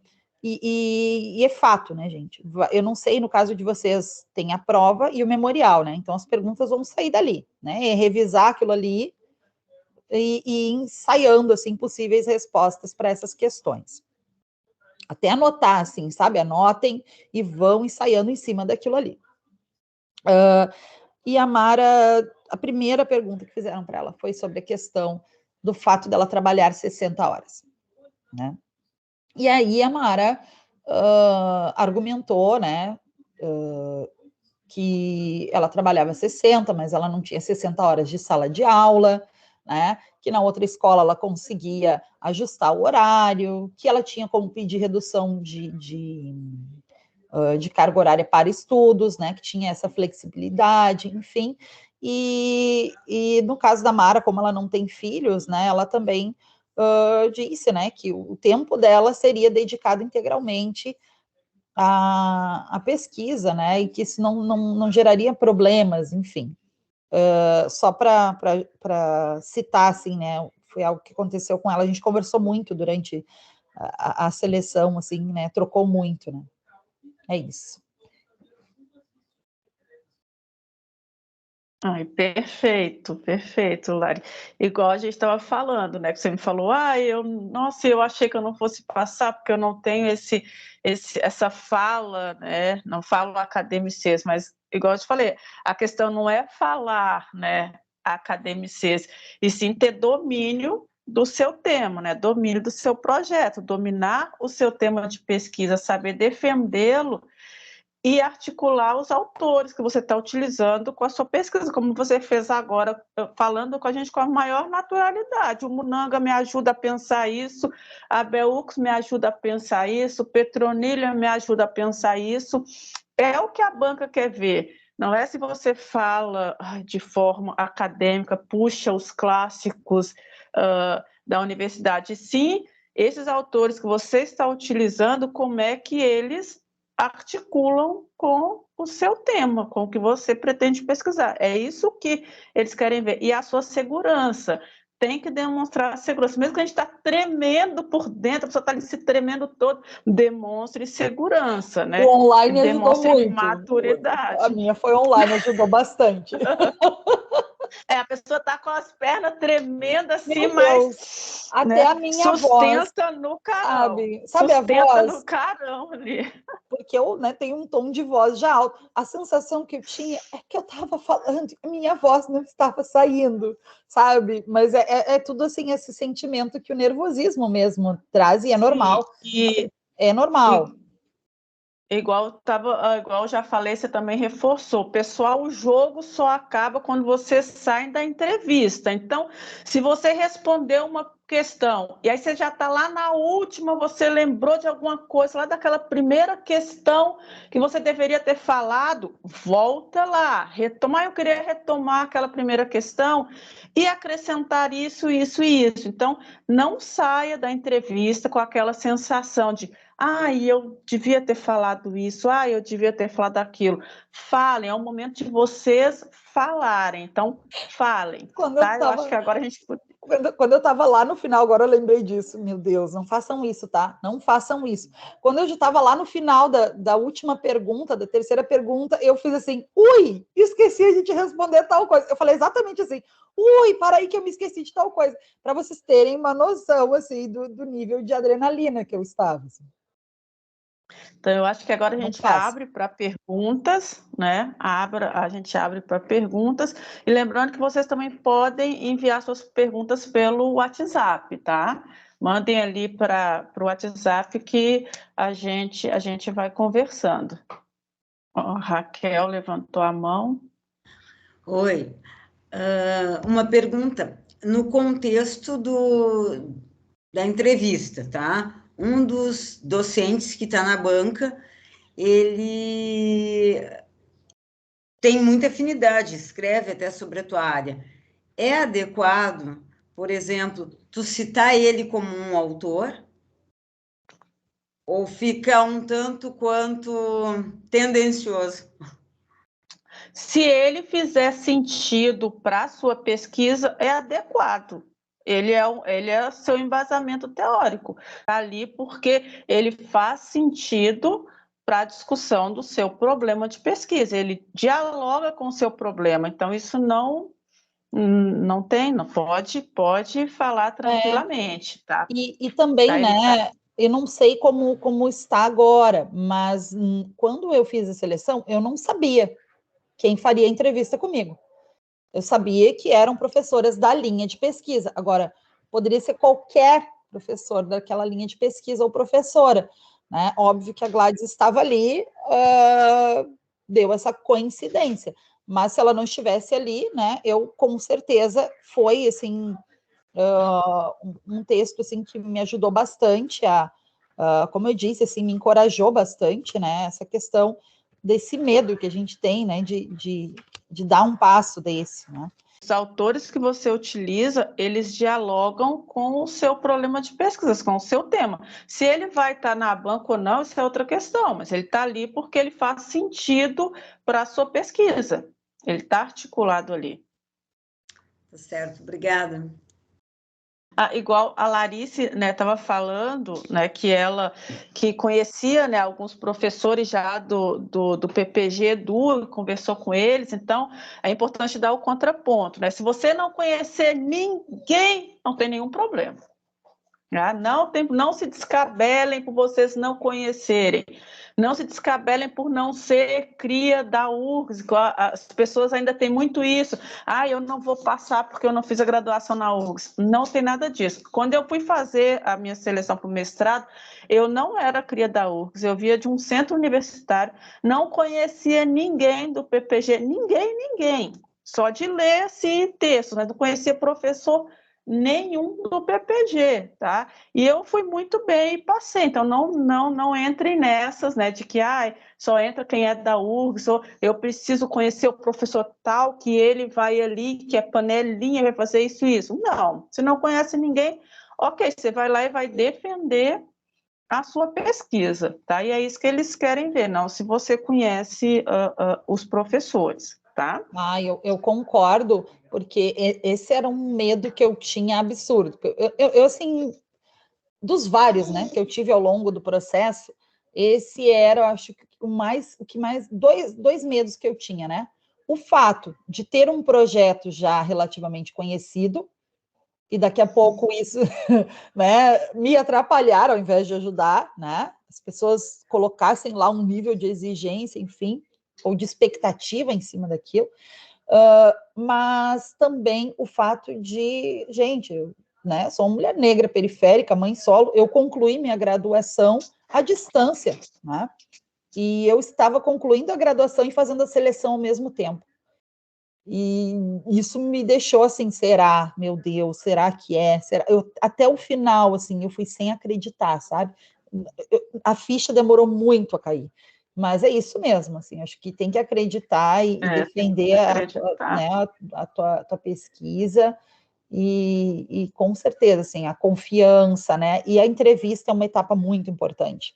e é fato, né, gente? Eu não sei, no caso de vocês, tem a prova e o memorial, né? Então as perguntas vão sair dali, né? É revisar aquilo ali e ensaiando, assim, possíveis respostas para essas questões. Até anotar, assim, sabe? Anotem e vão ensaiando em cima daquilo ali. E a Mara, a primeira pergunta que fizeram para ela foi sobre a questão do fato dela trabalhar 60 horas, né? E aí a Mara argumentou, né, que ela trabalhava 60, mas ela não tinha 60 horas de sala de aula, né, que na outra escola ela conseguia ajustar o horário, que ela tinha como pedir redução de carga horária para estudos, né, que tinha essa flexibilidade, enfim. E no caso da Mara, como ela não tem filhos, né, ela também disse, né, que o tempo dela seria dedicado integralmente à pesquisa, né, e que isso não geraria problemas, enfim. Só para citar, assim, né, foi algo que aconteceu com ela, a gente conversou muito durante a seleção, assim, né, trocou muito, né. É isso. Ai, perfeito, perfeito, Lari. Igual a gente estava falando, né? Que você me falou, nossa, eu achei que eu não fosse passar, porque eu não tenho essa fala, né? Não falo academicês, mas igual eu te falei, a questão não é falar, né, academicês, e sim ter domínio do seu tema, né? Domínio do seu projeto, dominar o seu tema de pesquisa, saber defendê-lo e articular os autores que você está utilizando com a sua pesquisa, como você fez agora, falando com a gente com a maior naturalidade. O Munanga me ajuda a pensar isso, a Beux me ajuda a pensar isso, o Petronilha me ajuda a pensar isso. É o que a banca quer ver. Não é se você fala de forma acadêmica, puxa os clássicos da universidade. Sim, esses autores que você está utilizando, como é que eles articulam com o seu tema, com o que você pretende pesquisar. É isso que eles querem ver. E a sua segurança. tem que demonstrar segurança. Mesmo que a gente está tremendo por dentro, a pessoa está ali se tremendo todo, demonstre segurança, né? O online ajudou Demonstre muito. maturidade. A minha foi online, ajudou bastante. A pessoa está com as pernas tremendo assim, Meu mas Deus, até né, a minha voz, sustenta no carão. sabe a Sustenta voz? no carão ali. Porque eu, né, tenho um tom de voz já alto. A sensação que eu tinha é que eu estava falando, minha voz não estava saindo, sabe? Mas é tudo assim, esse sentimento que o nervosismo mesmo traz, e é normal. É normal. Igual eu já falei, você também reforçou. Pessoal, o jogo só acaba quando você sai da entrevista. Então, se você respondeu uma questão e aí você já está lá na última, você lembrou de alguma coisa lá daquela primeira questão que você deveria ter falado, volta lá, retomar. Eu queria retomar aquela primeira questão e acrescentar isso, isso e isso. Então, não saia da entrevista com aquela sensação de eu devia ter falado isso, eu devia ter falado aquilo. Falem, é o momento de vocês falarem. Então, falem, tá? Eu acho que agora a gente... Quando eu estava lá no final, agora eu lembrei disso. Meu Deus, não façam isso, tá? Não façam isso. Quando eu já estava lá no final da última pergunta, da terceira pergunta, eu fiz assim, esqueci de responder tal coisa. Eu falei exatamente assim, para aí que eu me esqueci de tal coisa. Para vocês terem uma noção, assim, do nível de adrenalina que eu estava. Assim. Então, eu acho que agora a gente abre para perguntas, né? A gente abre para perguntas. E lembrando que vocês também podem enviar suas perguntas pelo WhatsApp, tá? Mandem ali para o WhatsApp que a gente vai conversando. Raquel levantou a mão. Oi. Uma pergunta. No contexto da entrevista, tá? Um dos docentes que está na banca, ele tem muita afinidade, escreve até sobre a tua área. É adequado, por exemplo, tu citar ele como um autor? Ou fica um tanto quanto tendencioso? Se ele fizer sentido para a sua pesquisa, é adequado. Ele é seu embasamento teórico. Está ali porque ele faz sentido para a discussão do seu problema de pesquisa. Ele dialoga com o seu problema. Então, isso não pode falar tranquilamente, tá? E também, tá, né, eu não sei como está agora, mas quando eu fiz a seleção, eu não sabia quem faria a entrevista comigo. Eu sabia que eram professoras da linha de pesquisa. Agora, poderia ser qualquer professor daquela linha de pesquisa ou professora, né? Óbvio que a Gladys estava ali, deu essa coincidência. Mas se ela não estivesse ali, né, eu com certeza foi, assim, um texto, assim, que me ajudou bastante como eu disse, assim, me encorajou bastante, né, essa questão desse medo que a gente tem, né, de dar um passo desse, né. Os autores que você utiliza, eles dialogam com o seu problema de pesquisa, com o seu tema. Se ele vai estar na banca ou não, isso é outra questão, mas ele está ali porque ele faz sentido para a sua pesquisa. Ele está articulado ali. Tá certo, obrigada. Igual a Larice estava falando, né, que conhecia, né, alguns professores já do PPG Edu, conversou com eles, então é importante dar o contraponto, né? Se você não conhecer ninguém, não tem nenhum problema. Não se descabelem por vocês não conhecerem, não se descabelem por não ser cria da URGS, as pessoas ainda têm muito isso, eu não vou passar porque eu não fiz a graduação na URGS, não tem nada disso. Quando eu fui fazer a minha seleção para o mestrado, eu não era cria da URGS, eu via de um centro universitário, não conhecia ninguém do PPG, ninguém, só de ler assim, texto, né? Não conhecia professor nenhum do PPG, tá? E eu fui muito bem e passei, então não entrem nessas, né, de que só entra quem é da URGS, ou eu preciso conhecer o professor tal, que ele vai ali, que é panelinha, vai fazer isso e isso. Não, se não conhece ninguém, ok, você vai lá e vai defender a sua pesquisa, tá? E é isso que eles querem ver, não se você conhece os professores. tá? Eu concordo, porque esse era um medo que eu tinha absurdo. Eu assim, dos vários, né, que eu tive ao longo do processo, esse era, eu acho, dois medos que eu tinha, né? O fato de ter um projeto já relativamente conhecido, e daqui a pouco isso, né, me atrapalhar ao invés de ajudar, né? As pessoas colocassem lá um nível de exigência, enfim, ou de expectativa em cima daquilo, mas também o fato de, gente, né, sou uma mulher negra, periférica, mãe solo, eu concluí minha graduação à distância, né? E eu estava concluindo a graduação e fazendo a seleção ao mesmo tempo. E isso me deixou assim, será, meu Deus, será que é? Será? Até o final, assim, eu fui sem acreditar, sabe? A ficha demorou muito a cair. Mas é isso mesmo, assim, acho que tem que acreditar e defender a tua pesquisa e com certeza, assim, a confiança, né? E a entrevista é uma etapa muito importante.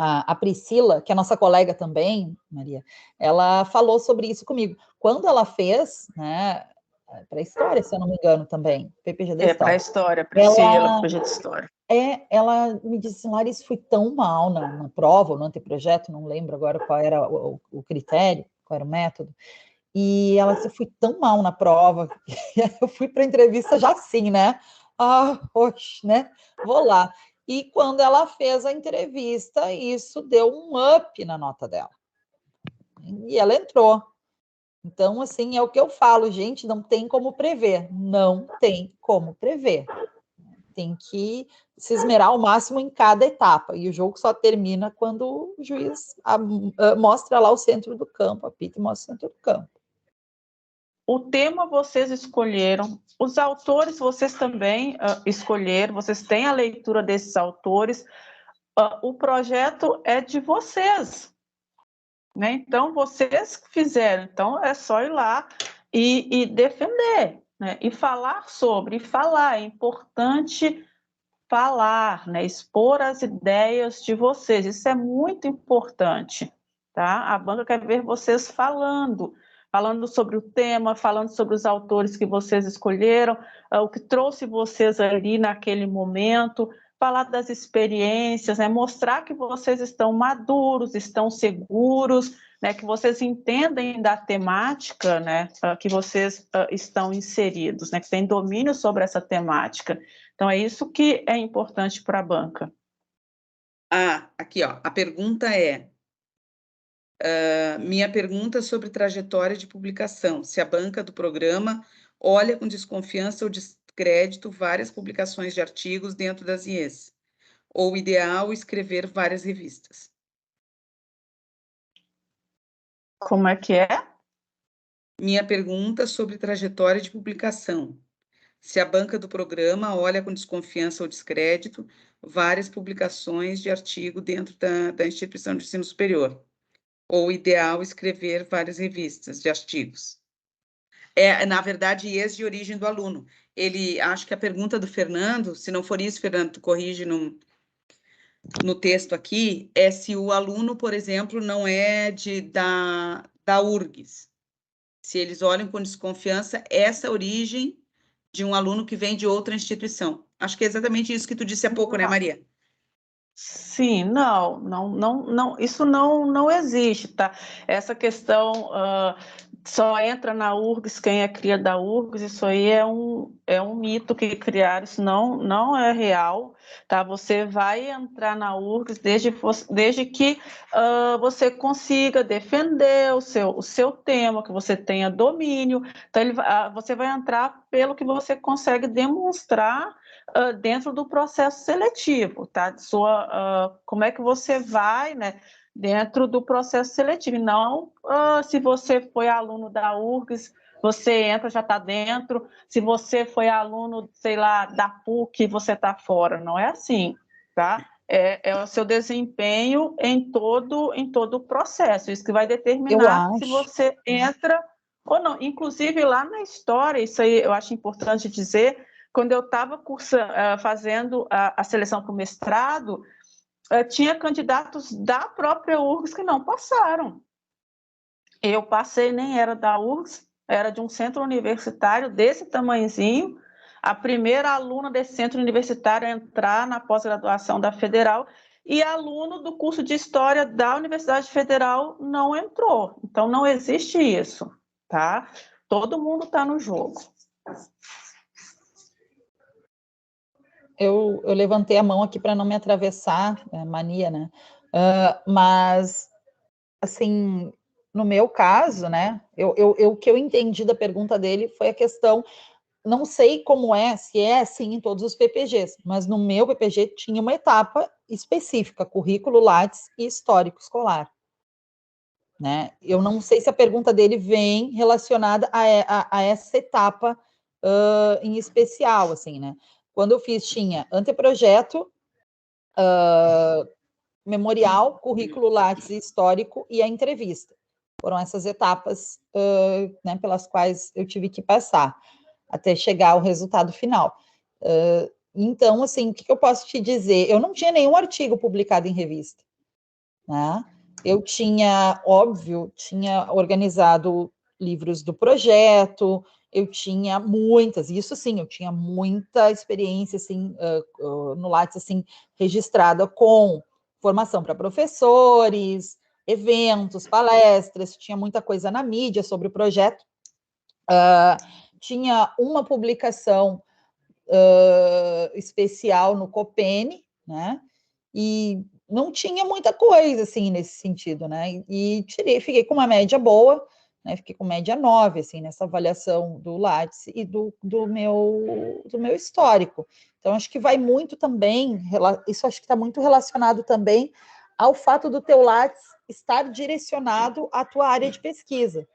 A Priscila, que é nossa colega também, Maria, ela falou sobre isso comigo. Quando ela fez, né, para a história, se eu não me engano também, PPG da História. Para a história, Priscila, PPG da História. Ela me disse, Larissa, fui tão mal na prova, ou no anteprojeto, não lembro agora qual era o critério, qual era o método, e ela disse, fui tão mal na prova, eu fui para a entrevista já assim, né? Oxe, né? Vou lá. E quando ela fez a entrevista, isso deu um up na nota dela. E ela entrou. Então, assim, é o que eu falo, gente, não tem como prever. Não tem como prever. Tem que se esmerar ao máximo em cada etapa. E o jogo só termina quando o juiz mostra lá o centro do campo, apita e mostra o centro do campo. O tema vocês escolheram, os autores vocês também escolheram, vocês têm a leitura desses autores, o projeto é de vocês, né? Então, vocês fizeram, então é só ir lá e defender, né? E falar sobre, é importante falar, né? Expor as ideias de vocês, isso é muito importante, tá? A banca quer ver vocês falando sobre o tema, falando sobre os autores que vocês escolheram, o que trouxe vocês ali naquele momento, falar das experiências, né? Mostrar que vocês estão maduros, estão seguros, né? Que vocês entendem da temática, né? Que vocês estão inseridos, né? Que têm domínio sobre essa temática. Então, é isso que é importante para a banca. Aqui, ó, a pergunta é, minha pergunta sobre trajetória de publicação, se a banca do programa olha com desconfiança ou descrédito várias publicações de artigos dentro das IES, ou ideal escrever várias revistas. Como é que é? Minha pergunta sobre trajetória de publicação, se a banca do programa olha com desconfiança ou descrédito várias publicações de artigo dentro da instituição de ensino superior, ou ideal escrever várias revistas de artigos. Na verdade, IES de origem do aluno. Acho que a pergunta do Fernando, se não for isso, Fernando, tu corrige no texto aqui, é se o aluno, por exemplo, não é da URGS. Se eles olham com desconfiança essa origem de um aluno que vem de outra instituição. Acho que é exatamente isso que tu disse há pouco, né, Maria? Sim, não, isso não existe, tá? Essa questão só entra na URGS quem é cria da URGS, isso aí é um mito que criaram, isso não é real, tá? Você vai entrar na URGS desde que você consiga defender o seu tema, que você tenha domínio, então você vai entrar pelo que você consegue demonstrar dentro do processo seletivo, tá? Como é que você vai, né, dentro do processo seletivo, e não se você foi aluno da URGS, você entra, já está dentro, se você foi aluno, sei lá, da PUC, você está fora, não é assim, tá? É o seu desempenho em todo o processo, isso que vai determinar se você entra ou não. Inclusive, lá na história, isso aí eu acho importante dizer, quando eu estava fazendo a seleção para o mestrado, tinha candidatos da própria URGS que não passaram. Eu passei, nem era da URGS, era de um centro universitário desse tamanhozinho, a primeira aluna desse centro universitário a entrar na pós-graduação da Federal, e aluno do curso de História da Universidade Federal não entrou. Então, não existe isso, tá? Todo mundo está no jogo. Eu levantei a mão aqui para não me atravessar, mania, né? Mas, assim, no meu caso, né? O que eu entendi da pergunta dele foi a questão. Não sei como é, se é assim em todos os PPGs, mas no meu PPG tinha uma etapa específica, currículo Lattes e histórico escolar. Né? Eu não sei se a pergunta dele vem relacionada a essa etapa em especial, assim, né? Quando eu fiz, tinha anteprojeto, memorial, currículo Lattes e histórico e a entrevista. Foram essas etapas né, pelas quais eu tive que passar até chegar ao resultado final. Então, assim, o que eu posso te dizer? Eu não tinha nenhum artigo publicado em revista, né? Eu tinha, óbvio, tinha organizado livros do projeto, eu tinha muitas, isso sim, eu tinha muita experiência, assim, no Lattes, assim, registrada com formação para professores, eventos, palestras, tinha muita coisa na mídia sobre o projeto, tinha uma publicação especial no Copene, né? E não tinha muita coisa assim nesse sentido, né? E fiquei com uma média boa, né? Fiquei com média 9, assim, nessa avaliação do Lattes e do meu histórico. Então, acho que vai muito também, isso acho que está muito relacionado também ao fato do teu Lattes estar direcionado à tua área de pesquisa.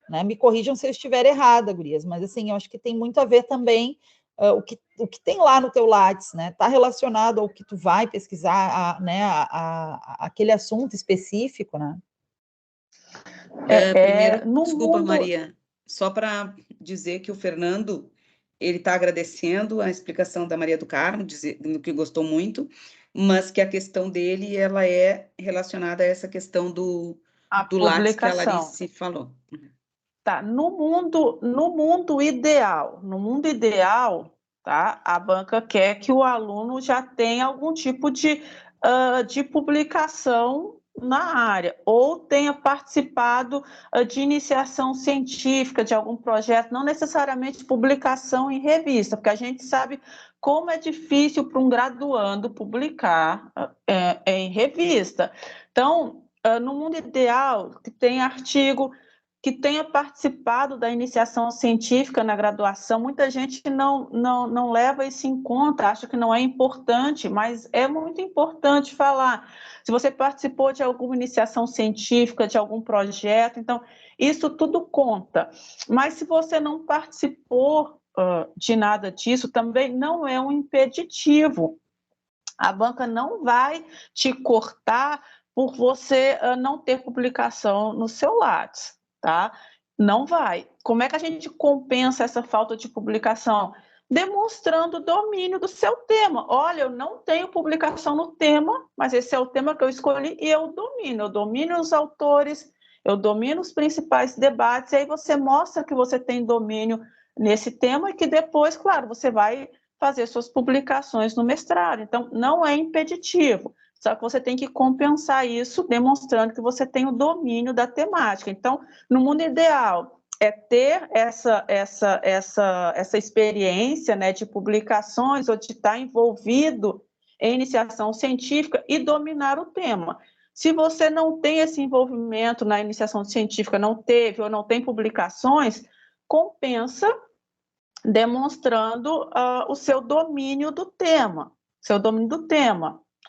Né? Me corrijam se eu estiver errada, gurias, mas assim, eu acho que tem muito a ver também o que tem lá no teu Lattes, né? Está relacionado ao que tu vai pesquisar, né? Aquele assunto específico, né? Primeiro, no desculpa, mundo... Maria, só para dizer que o Fernando, ele está agradecendo a explicação da Maria do Carmo, dizendo que gostou muito, mas que a questão dele, ela é relacionada a essa questão do Lattes que a Larice falou. Tá, no mundo ideal, tá? A banca quer que o aluno já tenha algum tipo de publicação na área, ou tenha participado de iniciação científica de algum projeto, não necessariamente publicação em revista, porque a gente sabe como é difícil para um graduando publicar em revista. Então, no mundo ideal, que tem artigo que tenha participado da iniciação científica na graduação. Muita gente não leva isso em conta, acha que não é importante, mas é muito importante falar. Se você participou de alguma iniciação científica, de algum projeto, então, isso tudo conta. Mas se você não participou de nada disso, também não é um impeditivo. A banca não vai te cortar por você não ter publicação no seu Lattes, tá? Não vai. Como é que a gente compensa essa falta de publicação? Demonstrando o domínio do seu tema. Olha, eu não tenho publicação no tema, mas esse é o tema que eu escolhi e eu domino. Eu domino os autores, eu domino os principais debates, e aí você mostra que você tem domínio nesse tema e que depois, claro, você vai fazer suas publicações no mestrado. Então, não é impeditivo, só que você tem que compensar isso demonstrando que você tem o domínio da temática. Então, no mundo ideal, é ter essa experiência, né, de publicações ou de estar envolvido em iniciação científica e dominar o tema. Se você não tem esse envolvimento na iniciação científica, não teve ou não tem publicações, compensa demonstrando o seu domínio do tema.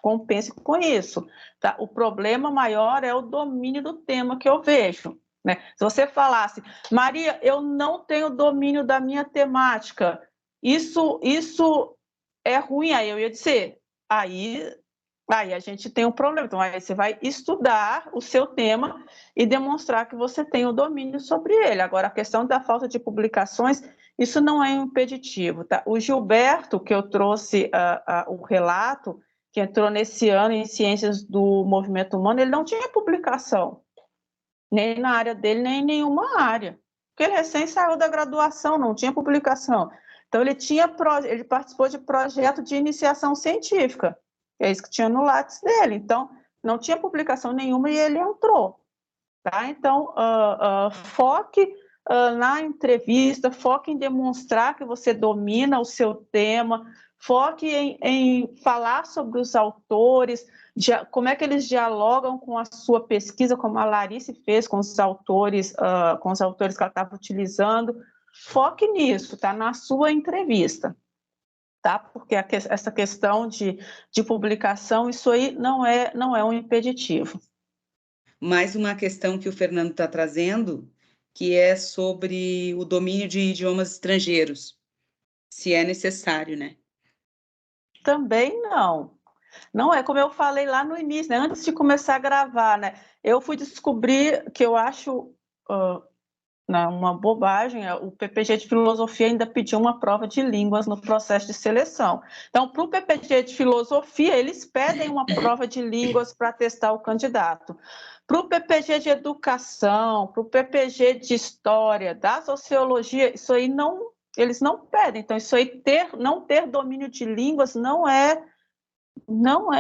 Compense com isso. Tá? O problema maior é o domínio do tema que eu vejo. Né? Se você falasse, Maria, eu não tenho domínio da minha temática, isso é ruim, aí eu ia dizer, aí a gente tem um problema. Então, aí você vai estudar o seu tema e demonstrar que você tem o domínio sobre ele. Agora, a questão da falta de publicações, isso não é impeditivo. Tá? O Gilberto, que eu trouxe o relato, que entrou nesse ano em Ciências do Movimento Humano, ele não tinha publicação. nem na área dele, nem em nenhuma área. Porque ele recém saiu da graduação, não tinha publicação. Então, ele participou de projeto de iniciação científica, que é isso que tinha no Lattes dele. Então, não tinha publicação nenhuma e ele entrou. Tá? Então, foque na entrevista, foque em demonstrar que você domina o seu tema, foque em falar sobre os autores, como é que eles dialogam com a sua pesquisa, como a Larice fez com os autores que ela estava utilizando. Foque nisso, tá? Na sua entrevista. Tá? Porque essa questão de publicação, isso aí não é um impeditivo. Mais uma questão que o Fernando está trazendo, que é sobre o domínio de idiomas estrangeiros, se é necessário, né? Também não. Não é como eu falei lá no início, né? Antes de começar a gravar, né? Eu fui descobrir que eu acho uma bobagem, o PPG de Filosofia ainda pediu uma prova de línguas no processo de seleção. Então, para o PPG de Filosofia, eles pedem uma prova de línguas para testar o candidato. Para o PPG de Educação, para o PPG de História, da Sociologia, isso aí eles não pedem. Então, isso aí, não ter domínio de línguas não é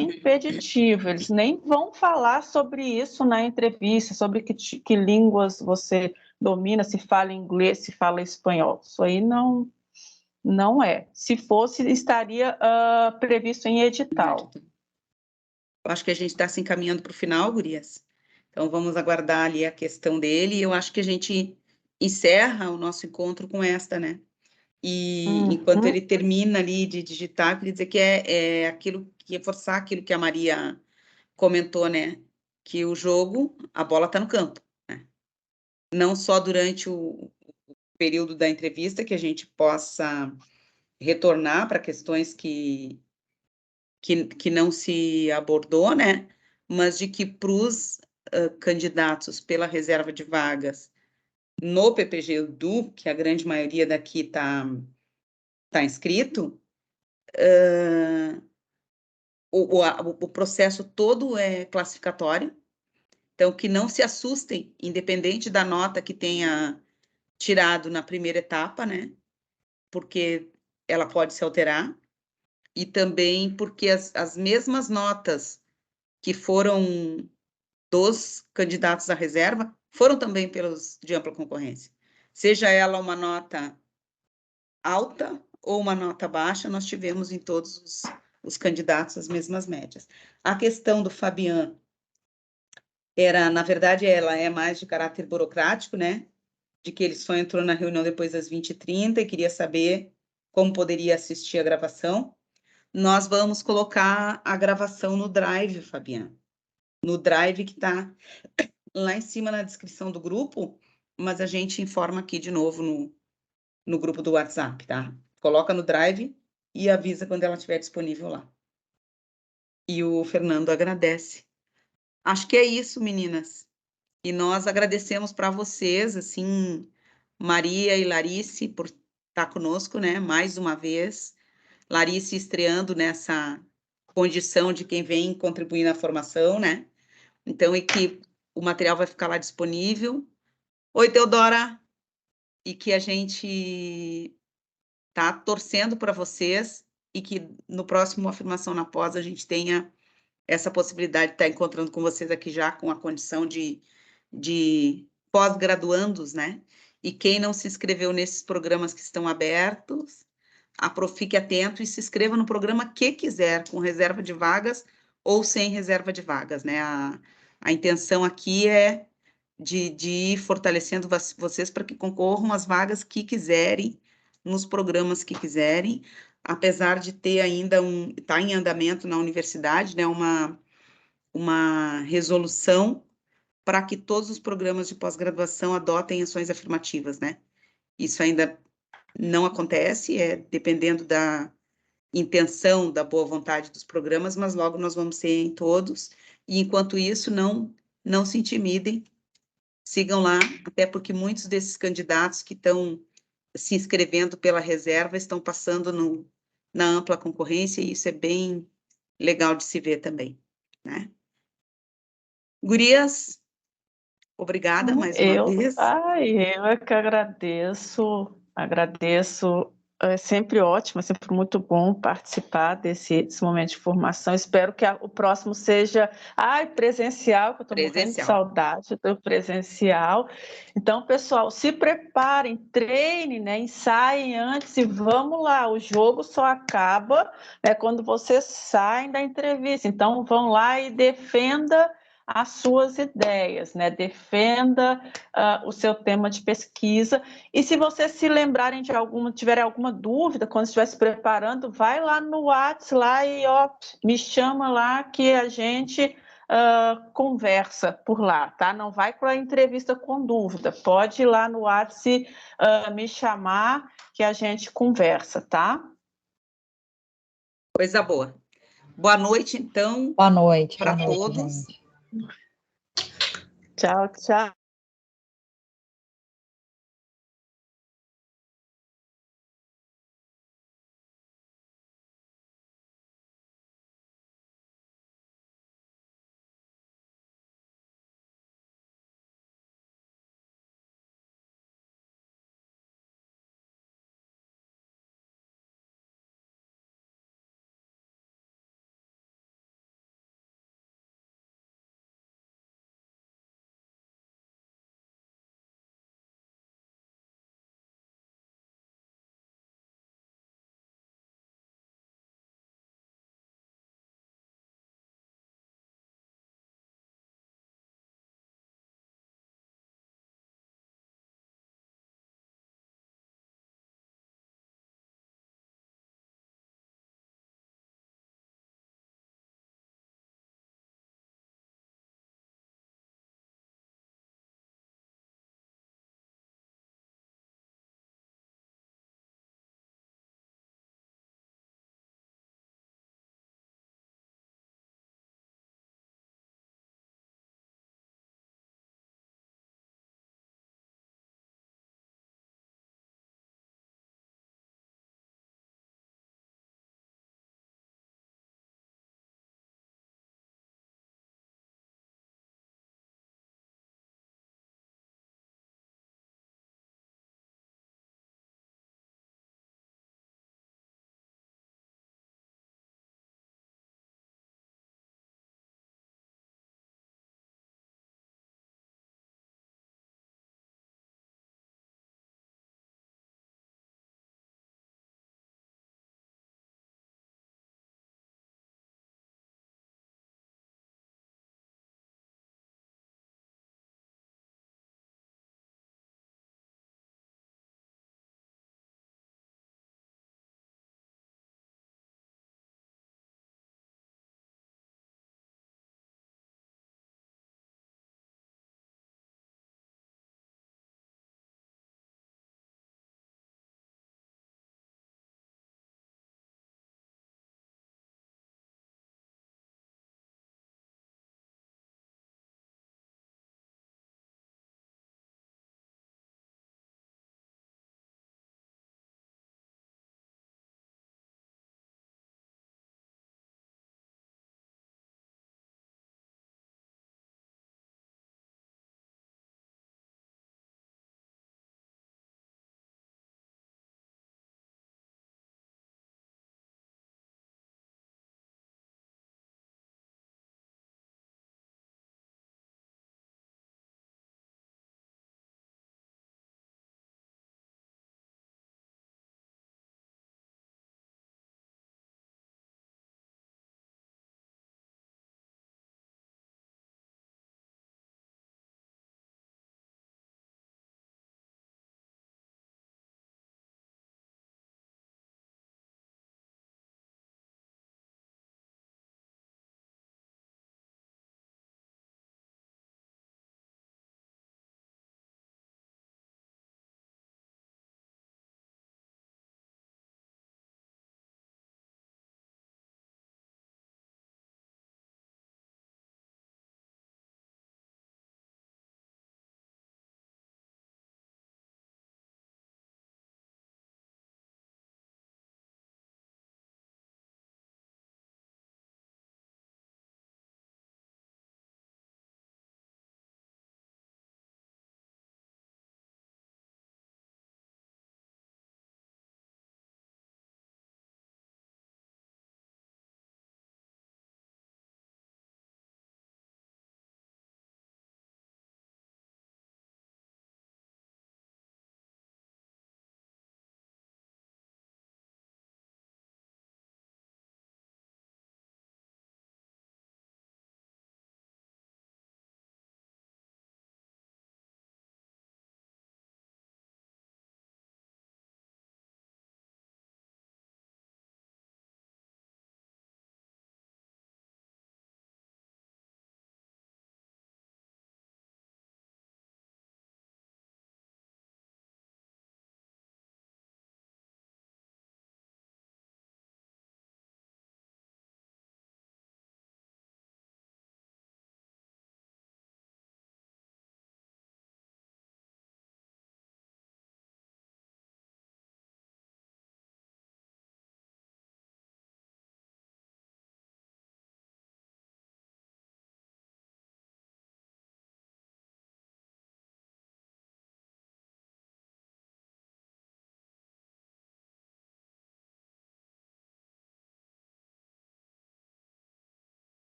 impeditivo, eles nem vão falar sobre isso na entrevista, sobre que línguas você domina, se fala inglês, se fala espanhol. Isso aí não é. Se fosse, estaria previsto em edital. Acho que a gente está se encaminhando para o final, gurias. Então, vamos aguardar ali a questão dele. Eu acho que a gente encerra o nosso encontro com esta, né? E enquanto ele termina ali de digitar, queria dizer que é aquilo, reforçar aquilo que a Maria comentou, né? Que o jogo, a bola está no campo, né? Não só durante o período da entrevista, que a gente possa retornar para questões que não se abordou, né? Mas de que para os candidatos pela reserva de vagas no PPG-UDU, que a grande maioria daqui está inscrito, o processo todo é classificatório, então que não se assustem, independente da nota que tenha tirado na primeira etapa, né? Porque ela pode se alterar, e também porque as mesmas notas que foram dos candidatos à reserva foram também pelos de ampla concorrência. Seja ela uma nota alta ou uma nota baixa, nós tivemos em todos os candidatos as mesmas médias. A questão do Fabian na verdade, ela é mais de caráter burocrático, né? De que ele só entrou na reunião depois das 20h30 e queria saber como poderia assistir a gravação. Nós vamos colocar a gravação no Drive, Fabiana. No Drive que está lá em cima na descrição do grupo, mas a gente informa aqui de novo no grupo do WhatsApp, tá? Coloca no Drive e avisa quando ela estiver disponível lá. E o Fernando agradece. Acho que é isso, meninas. E nós agradecemos para vocês, assim, Maria e Larice, por estar conosco, né? Mais uma vez. Larice estreando nessa condição de quem vem contribuir na formação, né? Então, e que o material vai ficar lá disponível. Oi, Teodora! E que a gente tá torcendo para vocês e que no próximo Afirmação na Pós a gente tenha essa possibilidade de estar encontrando com vocês aqui já com a condição de pós-graduandos, né? E quem não se inscreveu nesses programas que estão abertos, fique atento e se inscreva no programa que quiser, com reserva de vagas ou sem reserva de vagas, né? A intenção aqui é de ir fortalecendo vocês para que concorram às vagas que quiserem, nos programas que quiserem, apesar de ter ainda tá em andamento na universidade, né? Uma resolução para que todos os programas de pós-graduação adotem ações afirmativas, né? Isso ainda não acontece, dependendo da intenção, da boa vontade dos programas, mas logo nós vamos ser em todos, e enquanto isso, não se intimidem, sigam lá, até porque muitos desses candidatos que estão se inscrevendo pela reserva estão passando na ampla concorrência, e isso é bem legal de se ver também, né? Gurias, Obrigada mais uma vez. Eu é que agradeço. É sempre ótimo, é sempre muito bom participar desse momento de formação. Espero que o próximo seja presencial, que eu estou morrendo de saudade do presencial. Então, pessoal, se preparem, treinem, né, ensaiem antes e vamos lá. O jogo só acaba, né, quando vocês saem da entrevista. Então, vão lá e defenda as suas ideias, né? Defenda o seu tema de pesquisa. E se vocês se lembrarem tiverem alguma dúvida, quando estiver se preparando, vai lá no WhatsApp lá e me chama lá que a gente conversa por lá, tá? Não vai para a entrevista com dúvida, pode ir lá no WhatsApp me chamar que a gente conversa, tá? Coisa boa. Boa noite, então. Boa noite para todos. gente. Tchau, tchau.